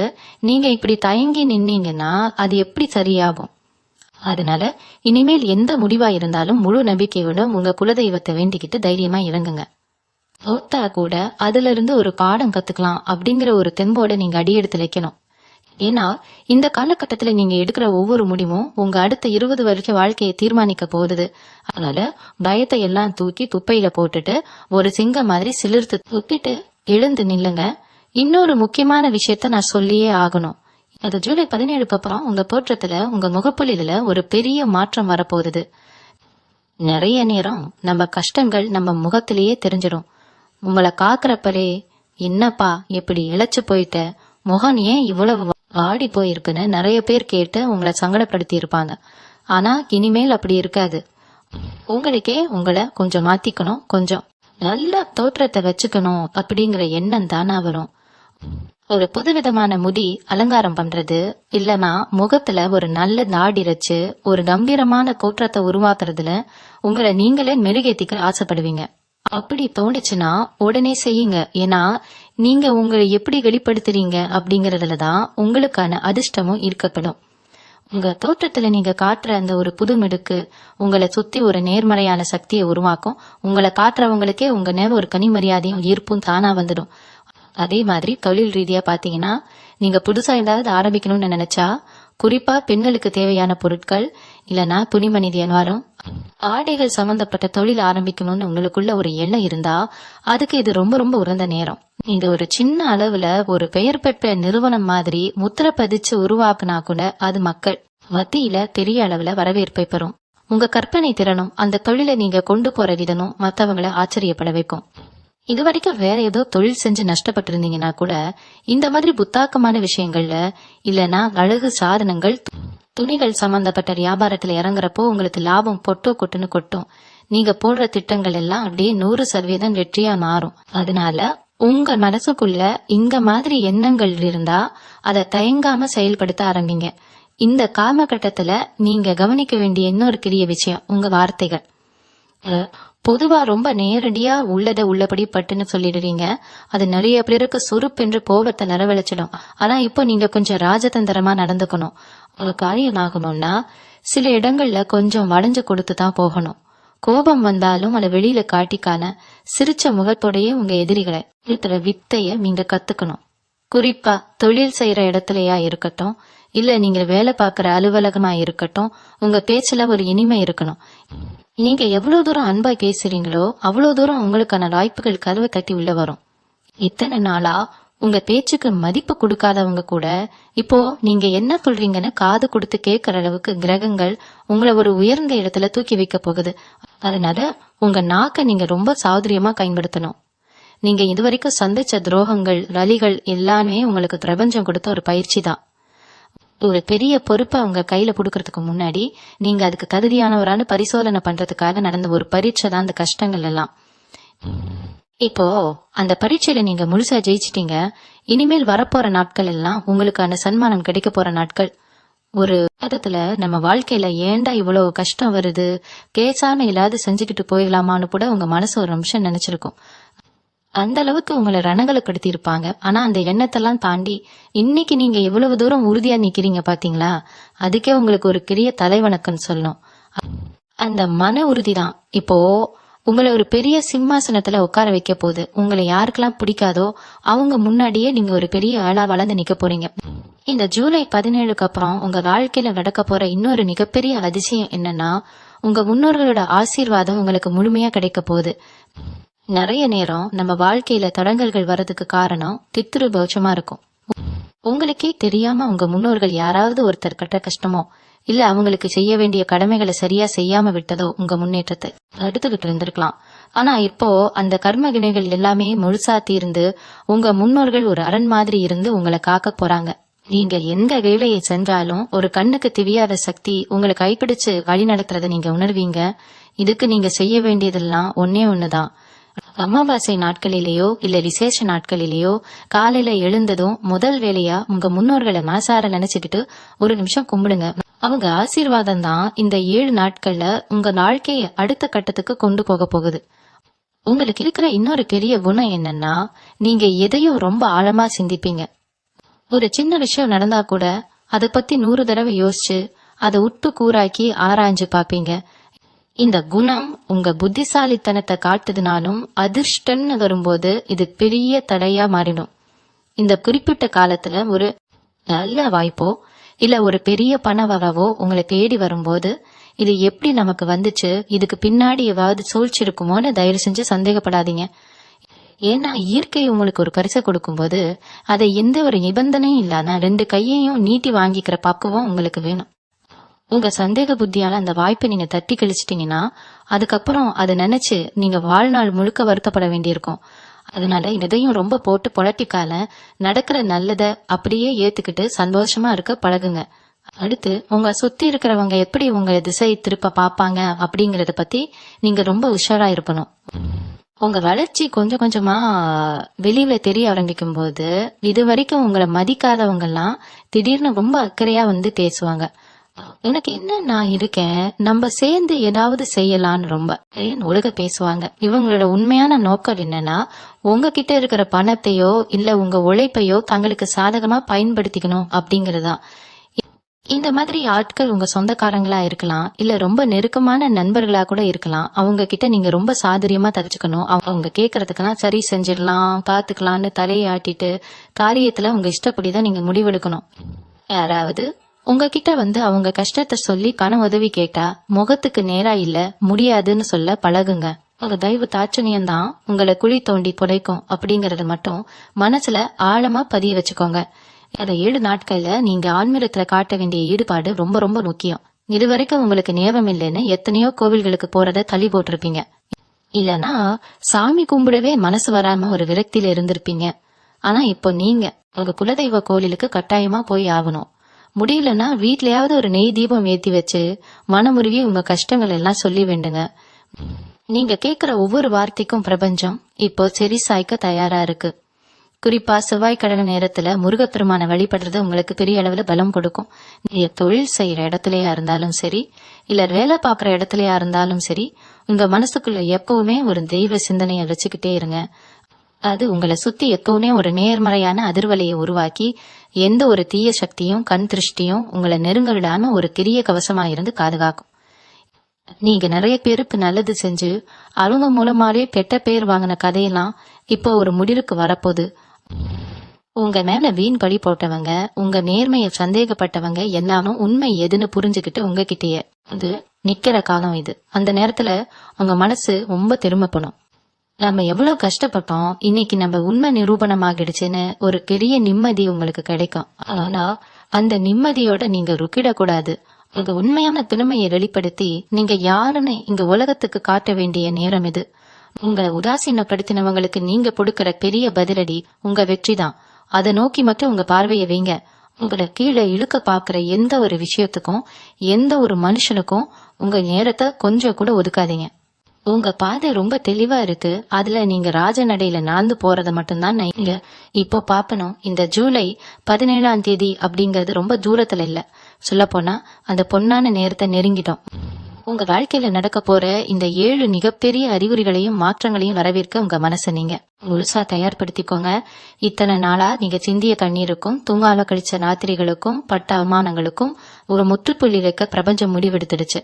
நீங்க இப்படி தயங்கி நின்னீங்கன்னா அது எப்படி சரியாகும்? அதனால இனிமேல் எந்த முடிவா இருந்தாலும் முழு நம்பிக்கையோட உங்க குலதெய்வத்தை வேண்டிக்கிட்டு தைரியமா இறங்குங்க. தோத்தா கூட அதுல இருந்து ஒரு பாடம் கத்துக்கலாம் அப்படிங்கிற ஒரு தெம்போட நீங்க அடியெடுத்து வைக்கணும். ஏன்னா இந்த காலகட்டத்துல நீங்க எடுக்கிற ஒவ்வொரு முடிவும் உங்க அடுத்த 20 வருஷ வாழ்க்கையை தீர்மானிக்க போகுது. அதனால பயத்தை எல்லாம் தூக்கி குப்பையில போட்டுட்டு ஒரு சிங்கம் மாதிரி சிலிர்த்து துப்பிட்டு எழுந்து நில்லுங்க. இன்னொரு முக்கியமான விஷயத்த நான் சொல்லியே ஆகணும். அது ஜூலை 17க்கு அப்புறம் உங்க தோற்றத்துல, உங்க முகப்பொழில ஒரு பெரிய மாற்றம் வரப்போகுது. நிறைய நேரம் நம்ம கஷ்டங்கள் நம்ம முகத்திலேயே தெரிஞ்சிடும். உங்களை காக்குறப்பலே என்னப்பா எப்படி இழைச்சு போயிட்ட, முகம் ஏன் இவ்வளவு வாடி போயிருக்குன்னு நிறைய பேர் கேட்டு உங்களை சங்கடப்படுத்தி இருப்பாங்க. ஆனா இனிமேல் அப்படி இருக்காது. உங்களுக்கே உங்களை கொஞ்சம் மாத்திக்கணும், கொஞ்சம் நல்ல தோற்றத்தை வச்சுக்கணும் அப்படிங்கிற எண்ணம் தானா வரும். ஒரு புதுவிதமான முடி அலங்காரம் பண்றது இல்லனா முகத்துல ஒரு நல்ல தாடி வச்சு ஒரு கம்பீரமான தோற்றத்தை உருவாக்குறதுல உங்களை நீங்களே மெருகேத்திக்க ஆசைப்படுவீங்க. அப்படி தோணுச்சுன்னா உடனே செய்யுங்க. ஏன்னா நீங்க உங்களை எப்படி வெளிப்படுத்துறீங்க அப்படிங்கறதுலதான் உங்களுக்கான அதிர்ஷ்டமும் ஈர்க்கப்படும். உங்க தோற்றத்துல நீங்க காட்டுற அந்த ஒரு புதுமெடுக்கு உங்களை சுத்தி ஒரு நேர்மறையான சக்தியை உருவாக்கும். உங்களை காட்டுறவங்களுக்கே உங்க நேரம் ஒரு கனி மரியாதையும் ஈர்ப்பும் தானா வந்துடும். அதே மாதிரி தொழில் ரீதியா பாத்தீங்கன்னா நீங்க புதுசா ஏதாவது ஆரம்பிக்கணும்னு நினைச்சா, குறிப்பா பெண்களுக்கு தேவையான பொருட்கள் இல்லனா துணிமணி வியாபாரம், ஆடைகள் சம்பந்தப்பட்ட தொழில் ஆரம்பிக்கணும்னு உங்களுக்குள்ள ஒரு எண்ணம் இருந்தா அதுக்கு இது ரொம்ப ரொம்ப உகந்த நேரம். நீங்க ஒரு சின்ன அளவுல ஒரு பெயர் பெற்ற நிறுவனம் மாதிரி முத்திரை பதிச்சு உருவாக்குனா கூட அது மக்கள் மத்தியில பெரிய அளவுல வரவேற்பை பெறும். உங்க கற்பனை திறனும் அந்த தொழிலை நீங்க கொண்டு போற விதமும் மத்தவங்களை ஆச்சரியப்பட வைக்கும். இது வரைக்கும் வேற ஏதோ தொழில் செஞ்சு நஷ்டப்பட்டு இருந்தீங்கன்னா கூட இந்த மாதிரி புத்தாக்கமான விஷயங்கள்ல இல்லனா அழகு சாதனங்கள், துணிகள் சம்பந்தப்பட்ட வியாபாரத்துல இறங்குறப்போ உங்களுக்கு லாபம் பொட்டோ கொட்டுன்னு கொட்டும். நீங்க போடுற திட்டங்கள் எல்லாம் அப்படியே 100% வெற்றியா மாறும். அதனால உங்க மனசுக்குள்ள இங்க மாதிரி எண்ணங்கள் இருந்தா அதை தயங்காம செயல்படுத்த ஆரம்பிங்க. இந்த காலகட்டத்துல நீங்க கவனிக்க வேண்டிய இன்னொரு பெரிய விஷயம் உங்க வார்த்தைகள். பொதுவா ரொம்ப நேரடியா உள்ளத உள்ளபடி பட்டுன்னு சொல்லிடுறீங்க. அது நிறைய பேருக்கு சுருப்பென்று கோபத்தை நிறவழிச்சிடும். ஆனா இப்போ நீங்க கொஞ்சம் ராஜதந்திரமா நடந்துக்கணும். ஒரு காரியம் ஆகணும்னா சில இடங்கள்ல கொஞ்சம் வளைஞ்சு கொடுத்துதான் போகணும். கோபம் வந்தாலும் அதை வெளியில காட்டிக்கான சிரிச்ச முகத்தோடயே உங்க எதிரிகளை இருக்கிற வித்தைய நீங்க கத்துக்கணும். குறிப்பா தொழில் செய்யற இடத்துலயா இருக்கட்டும், இல்ல நீங்க வேலை பார்க்கற அலுவலகமா இருக்கட்டும், உங்க பேச்சுல ஒரு இனிமை இருக்கணும். நீங்க எவ்வளவு தூரம் அன்பா பேசுறீங்களோ அவ்வளவு தூரம் உங்களுக்கான வாய்ப்புகள் கதவை தட்டி உள்ள வரும். இத்தனை நாளா உங்க பேச்சுக்கு மதிப்பு கொடுக்காதவங்க கூட இப்போ நீங்க என்ன சொல்றீங்கன்னு காது கொடுத்து கேட்கற அளவுக்கு கிரகங்கள் உங்களை ஒரு உயர்ந்த இடத்துல தூக்கி வைக்க போகுது. அதனால உங்க நாக்க நீங்க ரொம்ப சாதுரியமா பயன்படுத்தணும். நீங்க இதுவரைக்கும் சந்திச்ச துரோகங்கள், வலிகள் எல்லாமே உங்களுக்கு பிரபஞ்சம் கொடுத்த ஒரு பயிற்சி தான். ஒரு பெரிய பொறுப்பை உங்க கையில புடுக்கிறதுக்கு முன்னாடி நீங்க அதுக்கு தகுதியானவரான பரிசோதனை பண்றதுக்காக நடந்த ஒரு பரீட்சை தான் அந்த கஷ்டங்கள் எல்லாம். இப்போ அந்த பரீட்சையில நீங்க முழுசா ஜெயிச்சிட்டீங்க. இனிமேல் வரப்போற நாட்கள் எல்லாம் உங்களுக்கான சன்மானம் கிடைக்க போற நாட்கள். ஒரு விதத்துல நம்ம வாழ்க்கையில ஏண்டா இவ்வளவு கஷ்டம் வருது, கேசான இல்லாத செஞ்சுக்கிட்டு போயிடலாமான்னு கூட உங்க மனசு ஒரு நிமிஷம் நினைச்சிருக்கும். அந்த அளவுக்கு உங்களை ரணங்கலப்படுத்தி இருப்பாங்க. ஆனா அந்த எண்ணத்தெல்லாம் தாண்டி இன்னைக்கு நீங்க எவ்வளவு தூரம் உறுதியா நிக்கிறீங்க பாத்தீங்களா, அதுக்கே உங்களுக்கு ஒரு பெரிய தலைவணக்கம் சொல்லணும். அந்த மன உறுதிதான் இப்போ உங்களை ஒரு பெரிய சிம்மாசனத்துல உட்கார வைக்க போகுது. உங்களை யாருக்கெல்லாம் பிடிக்காதோ அவங்க முன்னாடியே நீங்க ஒரு பெரிய ஆளா வளர்ந்து நிக்க போறீங்க. இந்த ஜூலை 17க்கு அப்புறம் உங்க வாழ்க்கையில நடக்க போற இன்னொரு மிகப்பெரிய அதிசயம் என்னன்னா, உங்க முன்னோர்களோட ஆசீர்வாதம் உங்களுக்கு முழுமையா கிடைக்க போகுது. நிறைய நேரம் நம்ம வாழ்க்கையில தடங்கல்கள் வர்றதுக்கு காரணம் தித்துருபோச்சமா இருக்கும். உங்களுக்கே தெரியாம உங்க முன்னோர்கள் யாராவது ஒருத்தர் பட்ட கஷ்டமோ இல்ல அவங்களுக்கு செய்ய வேண்டிய கடமைகளை சரியா செய்யாம விட்டதோ உங்க முன்னேற்றத்தை தடுத்துக்கிட்டு இருந்திருக்கலாம். ஆனா இப்போ அந்த கர்ம வினைகள் எல்லாமே முழுசா தீர்ந்து உங்க முன்னோர்கள் ஒரு அரண் மாதிரி இருந்து உங்களை காக்க போறாங்க. நீங்க எந்த வேலையை சென்றாலும் ஒரு கண்ணுக்கு தெரியாத சக்தி உங்களை கைப்பிடிச்சு வழி நடத்துறத நீங்க உணர்வீங்க. இதுக்கு நீங்க செய்ய வேண்டியதெல்லாம் ஒன்னே ஒண்ணுதான். அமாவாசை நாட்களிலேயோ இல்ல விசேஷ நாட்களிலேயோ காலையில எழுந்ததும் முதல் வேலையா உங்க முன்னோர்களை மனசார நினைச்சுக்கிட்டு ஒரு நிமிஷம் கும்பிடுங்க. அவங்க ஆசீர்வாதம் தான் இந்த 7 நாட்கள்ல உங்க வாழ்க்கைய அடுத்த கட்டத்துக்கு கொண்டு போக போகுது. உங்களுக்கு இருக்கிற இன்னொரு பெரிய குணம் என்னன்னா, நீங்க எதையும் ரொம்ப ஆழமா சிந்திப்பீங்க. ஒரு சின்ன விஷயம் நடந்தா கூட அதை பத்தி 100 தடவை யோசிச்சு அதை உட்டு கூறாக்கி ஆராய்ஞ்சு பாப்பீங்க. இந்த குணம் உங்க புத்திசாலித்தனத்தை காட்டுதுனாலும் அதிர்ஷ்டம்னு வரும்போது இது பெரிய தடையா மாறிடும். இந்த குறிப்பிட்ட காலத்துல ஒரு நல்ல வாய்ப்போ இல்ல ஒரு பெரிய பண வரவோ உங்களை தேடி வரும்போது இது எப்படி நமக்கு வந்துச்சு, இதுக்கு பின்னாடி ஏதாவது சூழ்ச்சி இருக்குமோன்னு தயவு செஞ்சு சந்தேகப்படாதீங்க. ஏன்னா இயற்கை உங்களுக்கு ஒரு பரிசை கொடுக்கும்போது அதை எந்த ஒரு நிபந்தனையும் இல்லாம 2 கையையும் நீட்டி வாங்கிக்கிற பக்குவம் உங்களுக்கு வேணும். உங்க சந்தேக புத்தியால அந்த வாய்ப்பை நீங்க தட்டி கழிச்சிட்டீங்கன்னா அதுக்கப்புறம் அதை நினைச்சு நீங்க வாழ்நாள் முழுக்க வருத்தப்பட வேண்டியிருக்கும். அதனால இதையும் ரொம்ப போட்டு புலட்டிக்கால நடக்கிற நல்லத அப்படியே ஏத்துக்கிட்டு சந்தோஷமா இருக்க பழகுங்க. அடுத்து உங்க சுத்தி இருக்கிறவங்க எப்படி உங்க திசை திருப்ப பாப்பாங்க அப்படிங்கறத பத்தி நீங்க ரொம்ப உஷாரா இருக்கணும். உங்க வளர்ச்சி கொஞ்சம் கொஞ்சமா வெளியில தெரிய ஆரம்பிக்கும் போது இது வரைக்கும் உங்களை மதிக்காதவங்க எல்லாம் திடீர்னு ரொம்ப அக்கறையா வந்து பேசுவாங்க. எனக்கு என்ன, நான் இருக்கேன், நம்ம சேர்ந்து ஏதாவது செய்யலான்னு ரொம்ப ஒழுக பேசுவாங்க. இவங்களோட உண்மையான நோக்கம் என்னன்னா, உங்ககிட்ட இருக்கிற பணத்தையோ இல்ல உங்க உழைப்பையோ தங்களுக்கு சாதகமா பயன்படுத்திக்கணும் அப்படிங்கறதா. இந்த மாதிரி ஆட்கள் உங்க சொந்தக்காரங்களா இருக்கலாம், இல்ல ரொம்ப நெருக்கமான நண்பர்களா கூட இருக்கலாம். அவங்க கிட்ட நீங்க ரொம்ப சாதுரியமா தரிச்சுக்கணும். அவங்க கேக்குறதுக்கெல்லாம் சரி செஞ்சிடலாம் பாத்துக்கலாம்னு தலையை ஆட்டிட்டு காரியத்துல உங்க இஷ்டப்படிதான் நீங்க முடிவெடுக்கணும். யாராவது உங்ககிட்ட வந்து அவங்க கஷ்டத்தை சொல்லி பண உதவி கேட்டா முகத்துக்கு நேரா இல்ல முடியாதுன்னு சொல்ல பழகுங்க. உங்க தயவு தாட்சணியம் தான் உங்களை குழி தோண்டி புதைக்கும் அப்படிங்கறத மட்டும் மனசுல ஆழமா பதிய வச்சுக்கோங்க. அந்த 7 நாட்கள்ல நீங்க ஆன்மீகத்துல காட்ட வேண்டிய ஈடுபாடு ரொம்ப ரொம்ப முக்கியம். இதுவரைக்கும் உங்களுக்கு நேரம் இல்லைன்னு எத்தனையோ கோவில்களுக்கு போறத தள்ளி போட்டிருப்பீங்க. இல்லனா சாமி கும்பிடவே மனசு வராம ஒரு விரக்தியில இருந்திருப்பீங்க. ஆனா இப்போ நீங்க உங்க குலதெய்வ கோவிலுக்கு கட்டாயமா போய் ஆகணும். முடியலன்னா வீட்லயாவது ஒரு நெய் தீபம் ஏத்தி வச்சு மனமுருகி உங்க கஷ்டங்கள் எல்லாம் சொல்லி வேண்டுங்க. நீங்க கேக்குற ஒவ்வொரு வார்த்தைக்கும் பிரபஞ்சம் இப்போ செரிசாய்க்க தயாரா இருக்கு. குறிப்பா செவ்வாய்க்கிழமை நேரத்துல முருகப்பெருமான வழிபடுறது உங்களுக்கு பெரிய அளவுல பலம் கொடுக்கும். நீங்க தொழில் செய்யற இடத்துலயா இருந்தாலும் சரி, இல்ல வேலை பாக்குற இடத்துலயா இருந்தாலும் சரி, உங்க மனசுக்குள்ள எப்பவுமே ஒரு தெய்வ சிந்தனைய வச்சுக்கிட்டே இருங்க. அது உங்களை சுத்தி எப்பவுமே ஒரு நேர்மறையான அதிர்வலையை உருவாக்கி எந்த ஒரு தீய சக்தியும் கண் திருஷ்டியும் உங்களை நெருங்க விடாம ஒரு பெரிய கவசமா இருந்து பாதுகாக்கும். நீங்க நிறைய பேருக்கு நல்லது செஞ்சு அவங்க மூலமாவே கெட்ட பேர் வாங்கின கதையெல்லாம் இப்போ ஒரு முடிவுக்கு வரப்போகுது. உங்க மேல வீண் பழி போட்டவங்க, உங்க நேர்மையை சந்தேகப்பட்டவங்க எல்லாரும் உண்மை எதுன்னு புரிஞ்சுக்கிட்டு உங்ககிட்டயே வந்து நிக்கிற காலம் இது. அந்த நேரத்துல உங்க மனசு ரொம்ப திரும்பப்படும். நம்ம எவ்வளவு கஷ்டப்பட்டோம், இன்னைக்கு நம்ம உண்மை நிரூபணமாகிடுச்சுன்னு ஒரு பெரிய நிம்மதி உங்களுக்கு கிடைக்கும். ஆனா அந்த நிம்மதியோட நீங்க ருக்கிடக்கூடாது. உங்க உண்மையான திறமையை வெளிப்படுத்தி நீங்க யாருன்னு இங்க உலகத்துக்கு காட்ட வேண்டிய நேரம் இது. உங்களை உதாசீனப்படுத்தினவங்களுக்கு நீங்க கொடுக்கிற பெரிய பதிலடி உங்க வெற்றி தான். அதை நோக்கி மட்டும் உங்க பார்வையை வைங்க. உங்களை கீழே இழுக்க பாக்குற எந்த ஒரு விஷயத்துக்கும் எந்த ஒரு மனுஷனுக்கும் உங்க நேரத்தை கொஞ்சம் கூட ஒதுக்காதீங்க. உங்க பாதை ரொம்ப தெளிவா இருக்கு. அதுல நீங்க ராஜநடையில நாழ்ந்து போறத மட்டும்தான் நீங்க இப்போ பாப்பணும். இந்த ஜூலை 17ஆம் தேதி அப்படிங்கறது ரொம்ப தூரத்துல இல்ல. சொல்ல போனா அந்த பொன்னான நேரத்தை நெருங்கிட்டோம். உங்க வாழ்க்கையில நடக்க போற இந்த 7 மிகப்பெரிய அறிகுறிகளையும் மாற்றங்களையும் வரவேற்க உங்க மனசை நீங்க முழுசா தயார்படுத்திக்கோங்க. இத்தனை நாளா நீங்க சிந்திய கண்ணீருக்கும் தூங்கால கழிச்ச ராத்திரிகளுக்கும் பட்ட அவமானங்களுக்கும் ஒரு முற்றுப்புள்ளி வைக்க பிரபஞ்சம் முடிவெடுத்துடுச்சு.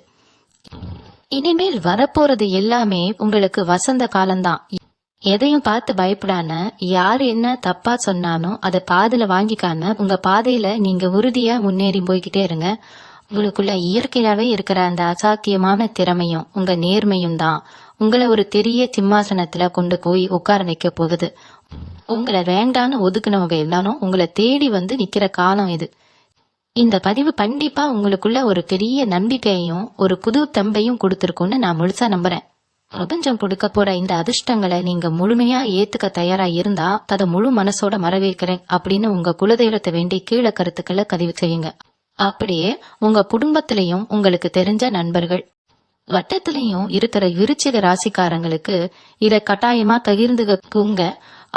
இனிமேல் வரப்போறது எல்லாமே உங்களுக்கு வசந்த காலம்தான். எதையும் பார்த்து பயப்படாம யாரு என்ன தப்பா சொன்னாலும் அதை பாதுல வாங்கிக்காம உங்க பாதையில நீங்க உறுதியா முன்னேறி போய்கிட்டே இருங்க. உங்களுக்குள்ள இயற்கையாவே இருக்கிற அந்த அசாத்தியமான திறமையும் உங்க நேர்மையும் தான் உங்களை ஒரு பெரிய சிம்மாசனத்துல கொண்டு போய் உட்கார வைக்க போகுது. உங்களை வேண்டான்னு ஒதுக்குனவங்க எல்லாரும் உங்களை தேடி வந்து நிக்கிற காலம் இது. இந்த பதிவு கண்டிப்பா உங்களுக்குள்ள ஒரு பெரிய நம்பிக்கையும் ஒரு புது தம்பையும் கொடுத்திருக்கும்னு நான் முழுசா நம்புறேன். பிரபஞ்சம் கொடுக்க போற இந்த அதிர்ஷ்டங்களை நீங்க முழுமையா ஏத்துக்க தயாரா இருந்தா அதை முழு மனசோட வரவேற்கிறேன் அப்படின்னு உங்க குலதெய்வத்தை வேண்டி கீழே கருத்துக்களை பதிவு செய்யுங்க. அப்படியே உங்க குடும்பத்திலையும் உங்களுக்கு தெரிஞ்ச நண்பர்கள் வட்டத்திலையும் இருக்கிற விருச்சிக ராசிக்காரங்களுக்கு இத கட்டாயமா பகிர்ந்துக்குங்க.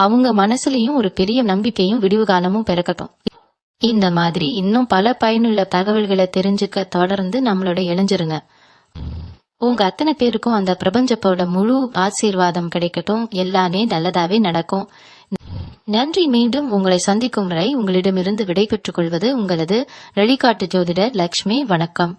அவங்க மனசுலயும் ஒரு பெரிய நம்பிக்கையும் விடிவு காலமும் பிறக்கட்டும். இந்த மாதிரி இன்னும் பல பயனுள்ள தகவல்களை தெரிஞ்சுக்க தொடர்ந்து நம்மளோட இணைஞ்சிருங்க. உங்க அத்தனை பேருக்கும் அந்த பிரபஞ்சத்தோட முழு ஆசீர்வாதம் கிடைக்கட்டும். எல்லாமே நல்லதாவே நடக்கும். நன்றி. மீண்டும் உங்களை சந்திக்கும் வரை உங்களிடமிருந்து விடை பெற்றுக் கொள்வது உங்களது வழிகாட்டு ஜோதிடர் லக்ஷ்மி. வணக்கம்.